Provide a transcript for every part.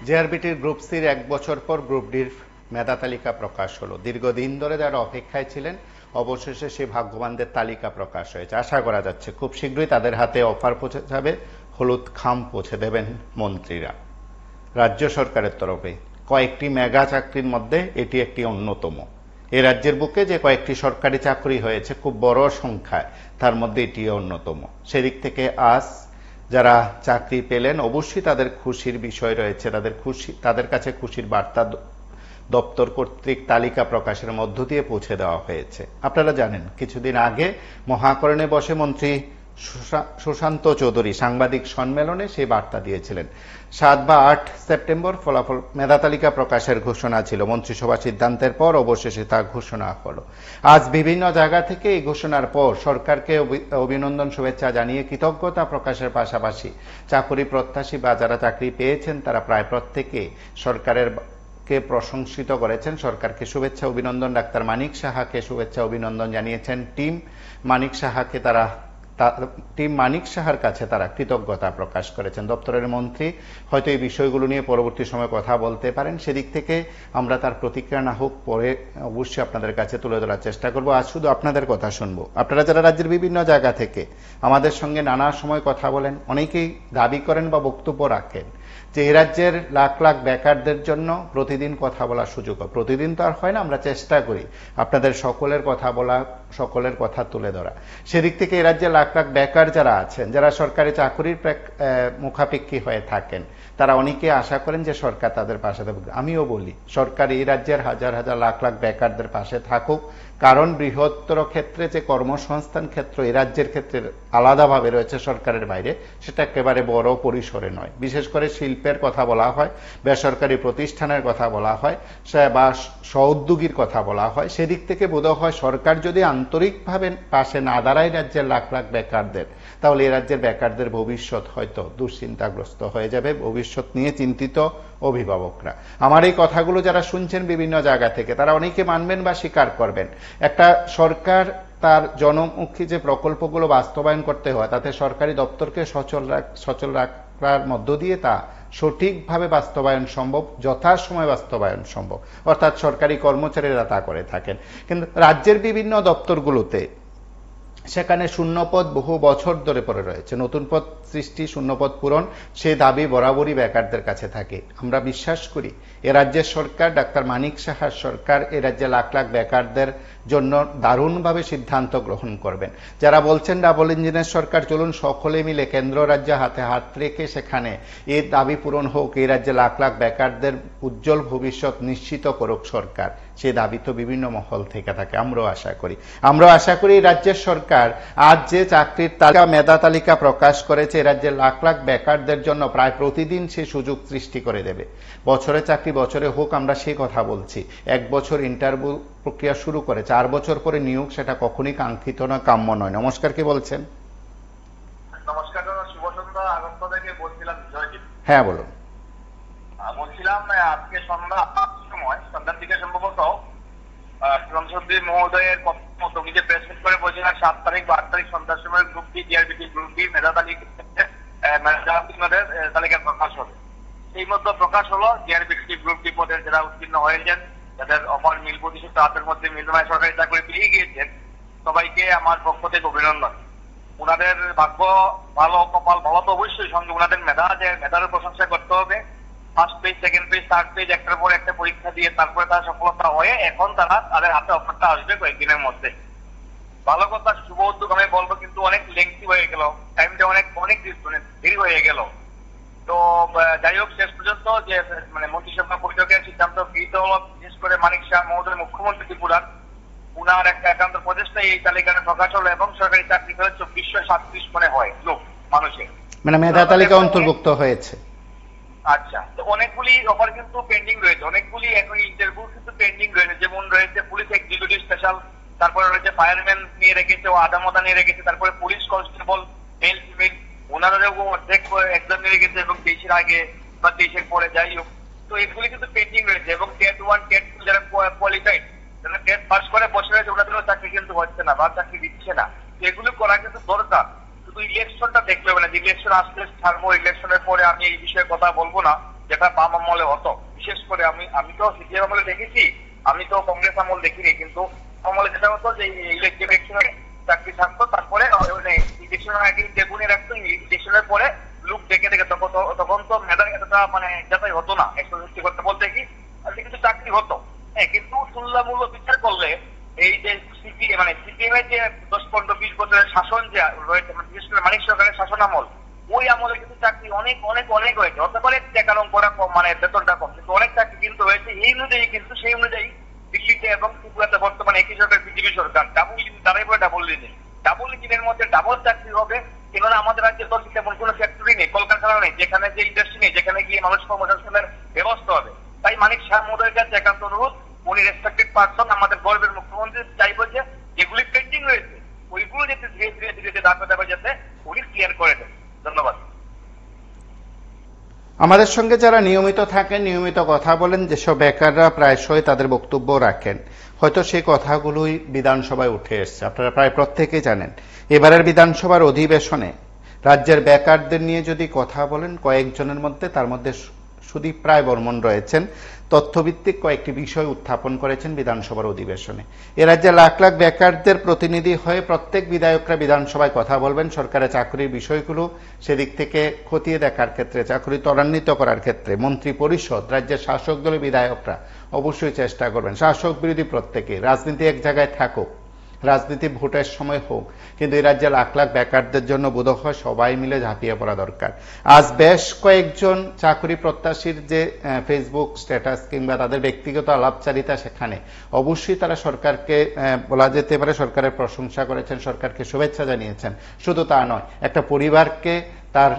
জেআরবিটির group সির 1 বছর পর group ডির মেধা তালিকা প্রকাশ হলো। দীর্ঘদিন ধরে যারা অপেক্ষায় ছিলেন, অবশেষে সেই ভাগ্যবানদের তালিকা প্রকাশ হয়েছে। আশা করা যাচ্ছে খুব শীঘ্রই তাদের হাতে অফার পৌঁছে যাবে, হলুদ খাম পৌঁছে দেবেন মন্ত্রীরা। রাজ্য সরকারের তরফে কয়েকটি মেগা চাকরির মধ্যে এটি একটি অন্যতম। এ রাজ্যের বুকে যে কয়েকটি সরকারি চাকরি হয়েছে খুব বড় সংখ্যায়, তার মধ্যে এটি অন্যতম। সেদিক থেকে আজ যারা চাকরি পেলেন অবশ্যই তাদের খুশির বিষয় রয়েছে, তাদের কাছে খুশির বার্তা দপ্তর কর্তৃক তালিকা প্রকাশের মধ্য দিয়ে পৌঁছে দেওয়া হয়েছে। আপনারা জানেন কিছুদিন আগে মহাকরণে বসে মন্ত্রী সুশান্ত চৌধুরী সাংবাদিক সম্মেলনে সেই বার্তা দিয়েছিলেন। 7 বা 8 সেপ্টেম্বর ফলাফল মেধা তালিকা প্রকাশের ঘোষণা ছিল। মন্ত্রিসভা সিদ্ধান্তের পর অবশেষে তা ঘোষণা হলো। আজ বিভিন্ন জায়গা থেকে এই ঘোষণার পর সরকারকে অভিনন্দন শুভেচ্ছা জানিয়ে কৃতজ্ঞতা প্রকাশের পাশাপাশি চাকরি প্রত্যাশী বা যারা চাকরি পেয়েছেন তারা প্রায় প্রত্যেকে সরকারের কে প্রশংসিত করেছেন, সরকারকে শুভেচ্ছা অভিনন্দন। ডাক্তার মানিক সাহাকে শুভেচ্ছা অভিনন্দন জানিয়েছেন টিম মানিক সাহার কাছে তারা কৃতজ্ঞতা প্রকাশ করেছেন। দপ্তরের মন্ত্রী হয়তো এই বিষয়গুলো নিয়ে পরবর্তী সময় কথা বলতে পারেন, সেদিক থেকে আমরা তার প্রতিক্রিয়া না হোক পরে অবশ্যই আপনাদের কাছে তুলে ধরার চেষ্টা করব। আজ শুধু আপনাদের কথা শুনবো। আপনারা যারা রাজ্যের বিভিন্ন জায়গা থেকে আমাদের সঙ্গে নানা সময় কথা বলেন, অনেকেই দাবি করেন বা বক্তব্য রাখেন যে এই রাজ্যের লাখ লাখ বেকারদের জন্য প্রতিদিন কথা বলার সুযোগ হয়। প্রতিদিন তো আর হয় না, আমরা চেষ্টা করি আপনাদের সকলের কথা বলা, সকলের কথা তুলে ধরা। সেদিক থেকে এই রাজ্যে লাখ লাখ বেকার যারা আছেন, যারা সরকারি চাকরির মুখাপেক্ষী হয়ে থাকেন, তারা অনেকে আশা করেন যে সরকার তাদের পাশে থাকবে। আমিও বলি সরকার এই রাজ্যের হাজার হাজার লাখ লাখ বেকারদের পাশে থাকুক, কারণ বৃহত্তর ক্ষেত্রে যে কর্মসংস্থান ক্ষেত্র এই রাজ্যের ক্ষেত্রে আলাদাভাবে রয়েছে সরকারের বাইরে, সেটা একেবারে বড় পরিসরে নয়। বিশেষ করে শিল্পের কথা বলা হয়, বেসরকারি প্রতিষ্ঠানের কথা বলা হয় বা স্ব-উদ্যোগীর কথা বলা হয়, সেদিক থেকে বোধ হয় সরকার যদি আন্তরিকভাবে পাশে না দাঁড়ায় রাজ্যের লাখ লাখ বেকারদের, তাহলে এই রাজ্যের বেকারদের ভবিষ্যৎ হয়তো দুশ্চিন্তাগ্রস্ত হয়ে যাবে। ভবিষ্যৎ নিয়ে চিন্তিত অভিভাবকরা। আমার এই কথাগুলো যারা শুনছেন বিভিন্ন জায়গা থেকে, তারা অনেকে মানবেন বা স্বীকার করবেন। একটা সরকার তার জনমুখী যে প্রকল্পগুলো বাস্তবায়ন করতে হয়, তাতে সরকারি দপ্তরকে সচল রাখার মধ্য দিয়ে তা সঠিকভাবে বাস্তবায়ন সম্ভব, যথাসময়ে বাস্তবায়ন সম্ভব, অর্থাৎ সরকারি কর্মচারীরা তা করে থাকেন। কিন্তু রাজ্যের বিভিন্ন দপ্তরগুলোতে সেখানে শূন্যপদ বহু বছর ধরে পড়ে রয়েছে। নতুন পদ সৃষ্টি, শূন্যপদ পূরণ, সে দাবি বরাবরই বেকারদের কাছে থাকে। আমরা বিশ্বাস করি এ রাজ্যের সরকার, ডাক্তার মানিক সাহার সরকার এ রাজ্যে লাখ লাখ বেকারদের জন্য দারুণভাবে সিদ্ধান্ত গ্রহণ করবেন। যারা বলছেন ডাবল ইঞ্জিনের সরকার, চলুন সকলে মিলে কেন্দ্র রাজ্য হাতে হাত রেখে সেখানে এই দাবি পূরণ হোক, এই রাজ্যে লাখ লাখ বেকারদের উজ্জ্বল ভবিষ্যৎ নিশ্চিত করুক সরকার। সেই দাবি তো বিভিন্ন মহল থেকে থাকে। আমরাও আশা করি রাজ্যের সরকার আজ যে চাকরির তালিকা, মেধা তালিকা প্রকাশ করেছে, রাজ্যের লাখ লাখ বেকারদের জন্য প্রায় প্রতিদিন সে সুযোগ সৃষ্টি করে দেবে। বছরে চাকরি বছরে হোক, আমরা সেই কথা বলছি। 1 বছর ইন্টারভিউ প্রক্রিয়া শুরু করে 4 বছর পরে নিয়োগ, সেটা কখনই কাঙ্ক্ষিত নয়, কাম্য নয়। নমস্কার, কি বলছেন? নমস্কার, শুভ সন্ধ্যা। আগস্ট থেকে বলছিলাম জয়দীপ। হ্যাঁ বলুন। বলছিলাম আজকে সন্ধ্যার দিকে সম্ভবত সংসদী মহোদয়ের কথা মতো উনি যে প্রেস মিট করে বলছিলেন 7 তারিখ বা 8 তারিখ সন্ধ্যার সময় group D, GRBT group D মেধা তালিকা প্রকাশ হবে। এই মধ্যে প্রকাশ হলো জিআরবিটি গ্রুপ ডি পদের যারা উত্তীর্ণ হয়েছেন, যাদের অফার মিল প্রতিশত হাতের মধ্যে মিলমায় সরকারি চাকরি পেয়ে গিয়েছেন, সবাইকে আমার পক্ষ থেকে অভিনন্দন। ওনাদের ভাগ্য ভালো, কপাল ভালো তো অবশ্যই, সঙ্গে ওনাদের মেধার প্রশংসা করতে হবে। First page, second page, third page, একটার পর একটা পরীক্ষা দিয়ে তারপরে তারা সফলতা হয়ে এখন তাদের হাতে অফারটা আসবে কয়েকদিনের মধ্যে। ভালো কথা, শুভ উদ্যোগ আমি বলবো, কিন্তু অনেক লেংথি হয়ে গেল, টাইমটা অনেক দেরি হয়ে গেল। তো যাই হোক, শেষ পর্যন্ত যে মন্ত্রিসভা বৈঠকের সিদ্ধান্ত গৃহীত হলো, বিশেষ করে মানিক শাহ মহোদয় মুখ্যমন্ত্রী ত্রিপুরার, উনার একটা একান্ত প্রচেষ্টায় এই তালিকাটা প্রকাশ হলো এবং সরকারি চাকরি করে 2437 মনে হয় লোক মানুষের মেধা তালিকা অন্তর্ভুক্ত হয়েছে। আচ্ছা, তো অনেকগুলি অফার কিন্তু পেন্ডিং রয়েছে, অনেকগুলি এখন ইন্টারভিউ কিন্তু পেন্ডিং রয়েছে। যেমন রয়েছে পুলিশ এক্সিকিউটিভ স্পেশাল, তারপরে রয়েছে ফায়ারম্যান নিয়ে রেখেছে, ও আদামদা নিয়ে রেখেছে, তারপরে পুলিশ কনস্টেবল মেল ফিমেল, ওনারাও অর্ধেক এক্সাম নিয়ে রেখেছে এবং 23-এর আগে বা 23-এর পরে, যাই হোক। তো এগুলি কিন্তু পেন্ডিং রয়েছে এবং টেট 1, টেট 2 যারা কোয়ালিফাইড, যারা টেট পাস করে বসে রয়েছে, ওনাদেরও চাকরি কিন্তু হচ্ছে না বা চাকরি দিচ্ছে না। তো এগুলো করা কিন্তু দরকার। শুধু ইলেকশনটা দেখলে হবে না, ইলেকশন আসলে ছাড়বো, ইলেকশনের পরে আমি এই বিষয়ে কথা বলবো না, যেটা বাম আমলে হতো। বিশেষ করে আমি তো সিপিএম আমলে দেখেছি, আমি তো কংগ্রেস আমল দেখিনি, কিন্তু আমলে যেটা হতো যে ইলেকশনে চাকরি থাকতো, তারপরে ইলেকশনের আগে বেগুনে রাখতো, ইলেকশনের পরে লোক ডেকে ডেকে, তখন তো মেধার এতটা মানে যাতাই হতো না, সত্যি করতে বলতে কি কিন্তু চাকরি হতো। হ্যাঁ, কিন্তু তুলনামূলক বিচার করলে এই যে সিপিএম এর যে 10-15-20 বছরের শাসন যে রয়েছে, বিশেষ করে মানিক সরকারের শাসন আমল, ওই আমলে কিন্তু চাকরি অনেক অনেক অনেক হয়েছে। হতে পারে টাকার অঙ্কটা কম, মানে বেতনটা কম, কিন্তু অনেক চাকরি কিন্তু হয়েছে। এই অনুযায়ী কিন্তু সেই অনুযায়ী দিল্লিতে এবং ত্রিপুরাতে বর্তমানে একই সরকার, বিজেপি সরকার, ডাবল ইঞ্জিনের মধ্যে ডাবল চাকরি হবে। কেননা আমাদের রাজ্যে তো তেমন কোনো ফ্যাক্টরি নেই, কলকারখানা নেই, যেখানে যে ইন্ডাস্ট্রি নেই, যেখানে গিয়ে মানুষ কর্মসংস্থানের ব্যবস্থা হবে। তাই মানিক শাহ মহোদয়ের কাছে একান্ত অনুরোধ, উনি রেসপেক্টেড পারসন, আমাদের গর্বের মুখ্যমন্ত্রী, চাইবো যে যেগুলি পেন্ডিং রয়েছে ওইগুলো যাতে ধীরে ধীরে ধীরে ধীরে ধাপে ধাপে যাতে উনি ক্লিয়ার করে দেন। ধন্যবাদ। আমাদের সঙ্গে যারা নিয়মিত থাকেন, নিয়মিত কথা বলেন, যেসব বেকাররা প্রায়শই তাদের বক্তব্য রাখেন, হয়তো সেই কথাগুলোই বিধানসভায় উঠে এসছে। আপনারা প্রায় প্রত্যেকেই জানেন, এবারের বিধানসভার অধিবেশনে রাজ্যের বেকারদের নিয়ে যদি কথা বলেন, কয়েকজনের মধ্যে তার মধ্যে সুদীপ রায় বর্মন রয়েছেন, তথ্যভিত্তিক কয়েকটি বিষয় উত্থাপন করেছেন বিধানসভার অধিবেশনে। এ রাজ্যে লাখ লাখ বেকারদের প্রতিনিধি হয়ে প্রত্যেক বিধায়করা বিধানসভায় কথা বলবেন সরকারের চাকরির বিষয়গুলো সেদিক থেকে খতিয়ে দেখার ক্ষেত্রে, চাকরি ত্বরান্বিত করার ক্ষেত্রে মন্ত্রী পরিষদ, রাজ্যের শাসক দলের বিধায়করা অবশ্যই চেষ্টা করবেন। শাসক বিরোধী প্রত্যেকে, রাজনীতি এক জায়গায় থাকুক, রাজনীতি ভোটের সময় হোক, কিন্তু এই রাজ্যে লাখ লাখ বেকারদের জন্য বোধহয় সবাই মিলে ঝাঁপিয়ে পড়া দরকার। আজ বেশ কয়েকজন চাকরি প্রত্যাশীর যে ফেসবুক স্ট্যাটাস কিংবা তাদের ব্যক্তিগত আলাপচারিতা, সেখানে অবশ্যই তারা সরকারকে বলা যেতে পারে সরকারের প্রশংসা করেছেন, সরকারকে শুভেচ্ছা জানিয়েছেন। শুধু তা নয়, একটা পরিবারকে তার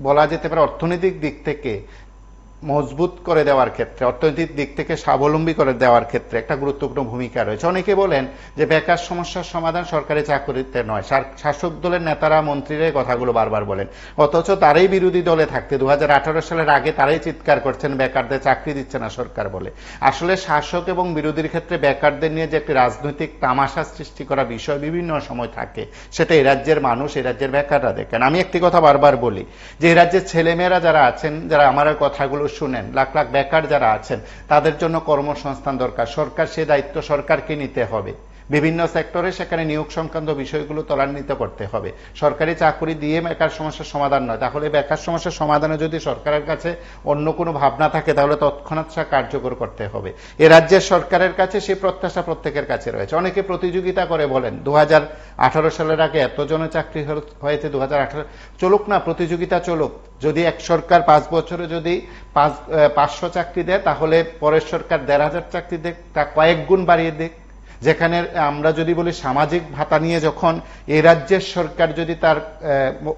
বলা যেতে পারে অর্থনৈতিক দিক থেকে মজবুত করে দেওয়ার ক্ষেত্রে, অর্থনৈতিক দিক থেকে স্বাবলম্বী করে দেওয়ার ক্ষেত্রে একটা গুরুত্বপূর্ণ ভূমিকা রয়েছে। অনেকে বলেন যে বেকার সমস্যার সমাধান সরকারি চাকরিতে নয়, শাসক দলের নেতারা, মন্ত্রীরা কথাগুলো বারবার বলেন, অথচ তারাই বিরোধী দলে থাকতে 2018 সালের আগে তারাই চিৎকার করছেন বেকারদের চাকরি দিচ্ছে না সরকার বলে। আসলে শাসক এবং বিরোধীর ক্ষেত্রে বেকারদের নিয়ে যে একটি রাজনৈতিক তামাশা সৃষ্টি করা বিষয় বিভিন্ন সময় থাকে, সেটা এই রাজ্যের মানুষ, এই রাজ্যের বেকাররা দেখেন। আমি একটি কথা বারবার বলি যে এই রাজ্যের ছেলেমেয়েরা যারা আছেন, যারা আমার কথাগুলো শুনেন, লাখ লাখ বেকার যারা আছেন, তাদের জন্য কর্মসংস্থান দরকার। সরকার সে দায়িত্ব সরকারকে নিতে হবে। বিভিন্ন সেক্টরে সেখানে নিয়োগ সংক্রান্ত বিষয়গুলো ত্বরান্বিত করতে হবে। সরকারি চাকরি দিয়ে বেকার সমস্যার সমাধান নয়। তাহলে বেকার সমস্যার সমাধানে যদি সরকারের কাছে অন্য কোনো ভাবনা থাকে, তাহলে তৎক্ষণাৎ তা কার্যকর করতে হবে। এ রাজ্যের সরকারের কাছে সেই প্রত্যাশা প্রত্যেকের কাছে রয়েছে। অনেকে প্রতিযোগিতা করে বলেন 2018 সালের আগে এতজনের চাকরি হয়েছে, 2018 চলুক না, প্রতিযোগিতা চলুক। যদি এক সরকার 5 বছরে যদি 500 চাকরি দেয়, তাহলে পরের সরকার 1500 চাকরি দেয়, তা কয়েক গুণ বাড়িয়ে দেয়। যেখানে আমরা যদি বলি সামাজিক ভাতা নিয়ে, যখন এই রাজ্যের সরকার যদি তার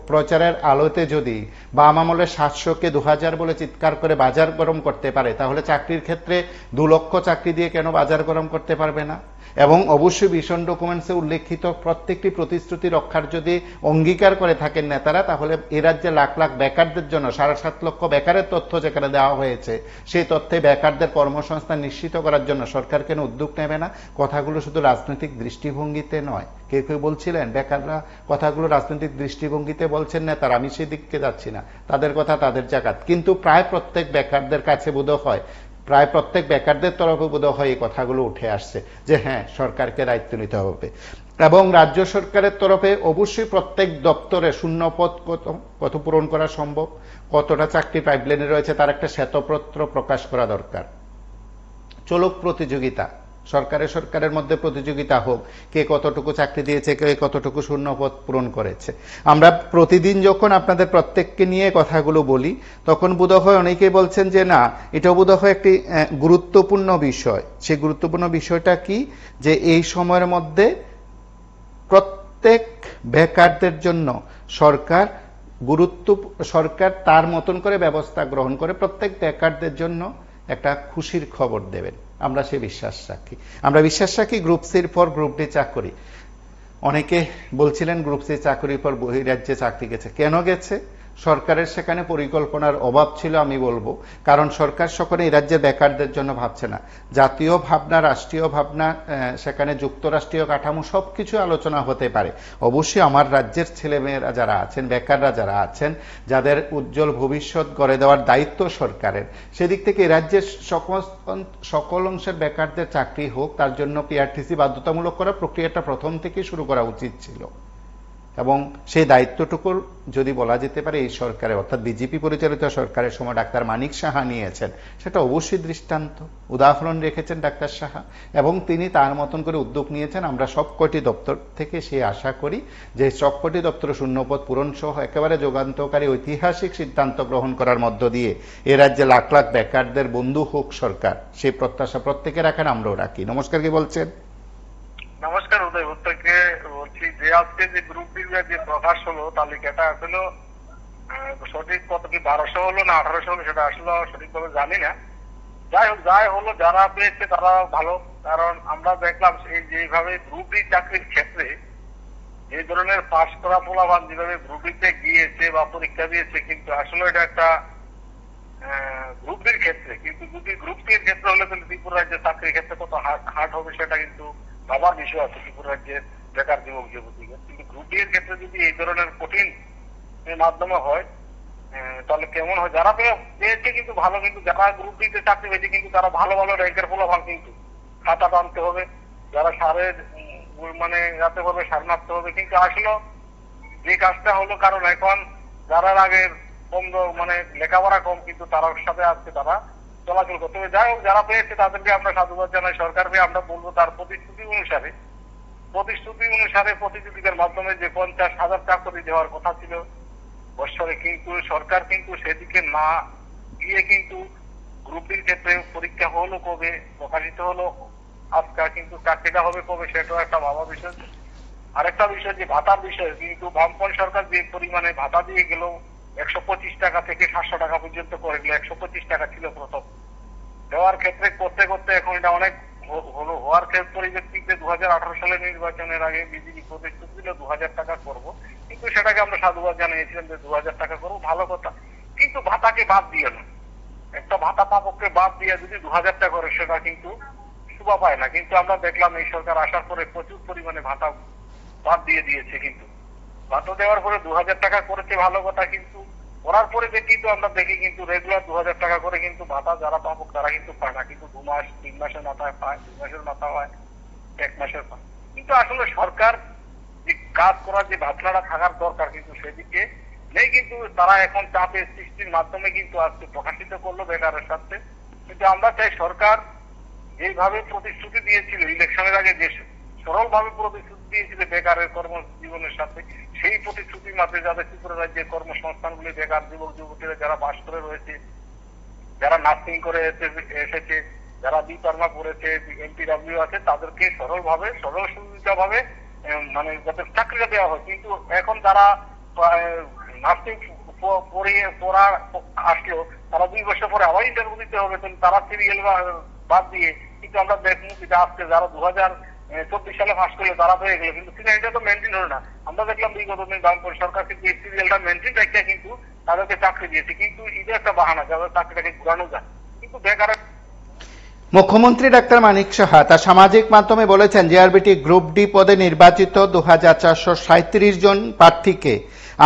প্রচারের আলোতে যদি বাম আমলে 700কে 2000 বলে চিৎকার করে বাজার গরম করতে পারে, তাহলে চাকরির ক্ষেত্রে 2 লক্ষ চাকরি দিয়ে কেন বাজার গরম করতে পারবে না? এবং অবশ্যই ভিশন ডকুমেন্টসে উল্লেখিত প্রত্যেকটি প্রতিশ্রুতি রক্ষার যদি অঙ্গীকার করে থাকেন নেতারা, তাহলে এই রাজ্যে লাখ লাখ বেকারদের জন্য 7.5 লক্ষ বেকারের তথ্য যেখানে দেওয়া হয়েছে, সেই তথ্যে বেকারদের কর্মসংস্থান নিশ্চিত করার জন্য সরকার কেন উদ্যোগ নেবে না? কথাগুলো শুধু রাজনৈতিক দৃষ্টিভঙ্গিতে নয়। কেউ কেউ বলছিলেন বেকাররা কথাগুলো রাজনৈতিক দৃষ্টিভঙ্গিতে বলছেন নেতারা, আমি সেই দিকে যাচ্ছি না, তাদের কথা তাদের জায়গা। কিন্তু প্রায় প্রত্যেক বেকারদের কাছে বোধ হয়, প্রায় প্রত্যেক বেকারদের তরফে বোধ হয় এই কথাগুলো উঠে আসছে যে হ্যাঁ, সরকারকে দায়িত্ব নিতে হবে। এবং রাজ্য সরকারের তরফে অবশ্যই প্রত্যেক দপ্তরে শূন্যপদ কত পূরণ করা সম্ভব, কতটা চাকরি পাইপলাইনে রয়েছে, তার একটা শ্বেতপত্র প্রকাশ করা দরকার। চলুক প্রতিযোগিতা, সরকারের মধ্যে প্রতিযোগিতা হোক, কে কতটুকু চাকরি দিয়েছে, কে কতটুকু শূন্যপদ পূরণ করেছে। আমরা প্রতিদিন যখন আপনাদের প্রত্যেককে নিয়ে কথাগুলো বলি, তখন বোধহয় অনেকেই বলছেন যে না, এটা বোধহয় একটি গুরুত্বপূর্ণ বিষয়। সেই গুরুত্বপূর্ণ বিষয়টা কি, যে এই সময়ের মধ্যে প্রত্যেক বেকারদের জন্য সরকার তার মতন করে ব্যবস্থা গ্রহণ করে প্রত্যেক বেকারদের জন্য একটা খুশির খবর দেবেন। আমরা সে বিশ্বাস রাখি। আমরা বিশ্বাস রাখি গ্রুপ সির পর গ্রুপ ডি চাকরি। অনেকে বলছিলেন গ্রুপ সি চাকরির পর বহিরাজ্যে চাকরি গেছে। কেন গেছে? সরকারের সেখানে পরিকল্পনার অভাব ছিল আমি বলবো, কারণ সরকার সকলে এই রাজ্যের বেকারদের জন্য ভাবছে না। জাতীয় ভাবনা, রাষ্ট্রীয় ভাবনা, সেখানে যুক্তরাষ্ট্রীয় কাঠামো সবকিছু আলোচনা হতে পারে। অবশ্যই আমার রাজ্যের ছেলেমেয়েরা যারা আছেন, বেকাররা যারা আছেন, যাদের উজ্জ্বল ভবিষ্যৎ গড়ে দেওয়ার দায়িত্ব সরকারের, সেদিক থেকে এই রাজ্যের সকল অংশের বেকারদের চাকরি হোক, তার জন্য পিআরটিসি বাধ্যতামূলক করার প্রক্রিয়াটা প্রথম থেকে শুরু করা উচিত ছিল। এবং সেই দায়িত্বটুকু যদি বলা যেতে পারে এই সরকারের, অর্থাৎ বিজেপি পরিচালিত সরকারের সময় ডাক্তার মানিক সাহা নিয়েছেন, সেটা অবশ্যই দৃষ্টান্ত, উদাহরণ রেখেছেন ডাক্তার সাহা, এবং তিনি তার মতন করে উদ্যোগ নিয়েছেন। আমরা সবকটি দপ্তর থেকে সেই আশা করি যে সবকটি দপ্তর শূন্যপদ পূরণ সহ একেবারে যুগান্তকারী ঐতিহাসিক সিদ্ধান্ত গ্রহণ করার মধ্য দিয়ে এ রাজ্যে লাখ লাখ বেকারদের বন্ধু হোক সরকার, সেই প্রত্যাশা প্রত্যেকে রাখেন, আমরাও রাখি। নমস্কার, কি বলছেন? নমস্কার উদয়, উত্তরকে বলছি যে আজকে যে গ্রুপ ডি যে প্রকাশ হলো তালিকাটা আসলে সঠিক কত কি 1200 হলো না 1800 হলো সেটা আসলে সঠিকভাবে জানি না। যাই হোক, যাই হলো, যারা পেয়েছে তারা ভালো। কারণ আমরা দেখলাম এই যেভাবে গ্রুপ ডি চাকরির ক্ষেত্রে এই ধরনের পাশ করা পোলাপান যেভাবে গ্রুপ ডিতে গিয়েছে বা পরীক্ষা দিয়েছে, কিন্তু আসলে এটা একটা গ্রুপ ডির ক্ষেত্রে, কিন্তু যদি গ্রুপ সি এর ক্ষেত্রে হলে তাহলে ত্রিপুরা রাজ্যের চাকরির ক্ষেত্রে কত হার্ড হবে সেটা কিন্তু ভাবার বিষয় আছে ত্রিপুরা রাজ্যের বেকার যুবক যুবতীদের। কিন্তু গ্রুপ ডি এর ক্ষেত্রে যদি এই ধরনের কঠিন মাধ্যমে হয় তাহলে কেমন হয়? যারা পেয়েছে কিন্তু ভালো, কিন্তু যারা গ্রুপ ডিতে চাকরি পেয়েছে কিন্তু তারা ভালো ভালো র্যাঙ্কের পোলাপান কিন্তু খাতা টানতে হবে, যারা সারের মানে যাতে হবে সার মারতে হবে। কিন্তু আসলে যে কাজটা হলো, কারণ এখন যারা আগের কম মানে লেখাপড়া কম কিন্তু তার সাথে আজকে তারা চলাচল করতে হবে। যাই হোক, যারা পেয়েছে তাদেরকে আমরা সাধুবাদ জানাই। সরকারকে আমরা বলবো তার প্রতিশ্রুতি অনুসারে প্রতিযোগিতার মাধ্যমে যে 50,000 চাকরি দেওয়ার কথা ছিল বৎসরে, কিন্তু সরকার কিন্তু সেদিকে না গিয়ে কিন্তু গ্রুপ ডির ক্ষেত্রে পরীক্ষা হলো কবে, প্রকাশিত হলো আজকে, কিন্তু চাকরিটা হবে কবে সেটাও একটা ভাবা বিষয়। আরেকটা বিষয় যে ভাতার বিষয়, কিন্তু বামপন সরকার যে পরিমাণে ভাতা দিয়ে গেল 125 টাকা থেকে 700 টাকা পর্যন্ত করে গেল। 125 টাকা ছিল প্রথম দেওয়ার ক্ষেত্রে, করতে করতে এখন এটা অনেক হলো। হওয়ার পরিপ্রেক্ষিতে 2018 সালের নির্বাচনের আগে বিজেপি প্রতিশ্রুতি দিল 2000 টাকা করবো, কিন্তু সেটাকে আমরা সাধুবাদ জানিয়েছিলাম যে 2000 টাকা করবো, ভালো কথা। কিন্তু ভাতাকে বাদ দিয়ে না, একটা ভাতা পাপককে বাদ দিয়ে যদি 2000 টাকা করে সেটা কিন্তু শোভা পায় না। কিন্তু আমরা দেখলাম এই সরকার আসার পরে প্রচুর পরিমাণে ভাতা বাদ দিয়ে দিয়েছে। কিন্তু ভাতা দেওয়ার পরে 2000 টাকা করেছে, ভালো কথা, কিন্তু করার পরে দেখি তো আমরা দেখি কিন্তু রেগুলার 2000 টাকা করে কিন্তু ভাতা যারা পাবক তারা কিন্তু পায় না, কিন্তু 2 মাস 3 মাসের মাথায় পায়, 2 মাসের মাথা হয়, 1 মাসের পায়। কিন্তু আসলে সরকার যে কাজ করার যে ভাবনাটা থাকার দরকার কিন্তু সেদিকে নেই। কিন্তু তারা এখন চাপের সৃষ্টির মাধ্যমে কিন্তু আজকে প্রকাশিত করলো বেকারের সাথে। কিন্তু আমরা চাই সরকার যেভাবে প্রতিশ্রুতি দিয়েছিল ইলেকশনের আগে, যে সরল ভাবে প্রতিশ্রুতি দিয়েছিল বেকারের কর্মজীবনের সাথে, সেই প্রতিশ্রুতির মাধ্যমে যাদের ত্রিপুরা রাজ্যের কর্মসংস্থানগুলি বেকার যুবক যুবতীরা যারা বাস করে রয়েছে, যারা নার্সিং করে এসেছে, যারা বি ফার্মা করেছে, এমপিডব্লিউ আছে, তাদেরকে সরল সুবিধা ভাবে মানে যাদের চাকরিটা দেওয়া হয়। কিন্তু এখন তারা নার্সিং পড়া আসলেও তারা 2 বছর পরে আবার ইন্টারভিউ দিতে হবে, তারা সিরিয়াল বাদ দিয়ে। কিন্তু আমরা দেখুন আজকে যারা 2024 সালে পাস করলে তারা হয়ে গেল, কিন্তু সিরিয়ালটা তো মেনটেন হলো না। আমরা দেখলাম বিগত দিন বামপন সরকার কিন্তু এই সিরিয়ালটা মেনটেন রেখে কিন্তু তাদেরকে চাকরি দিয়েছে। কিন্তু এটা একটা বাহানা যাদের চাকরিটাকে ঘুরানো যায়, কিন্তু বেকারের। মুখ্যমন্ত্রী ডাক্তার মানিক সাহা তার সামাজিক মাধ্যমে বলেছেন, জেআরবিটি গ্রুপ ডি পদে নির্বাচিত 2437 জন প্রার্থীকে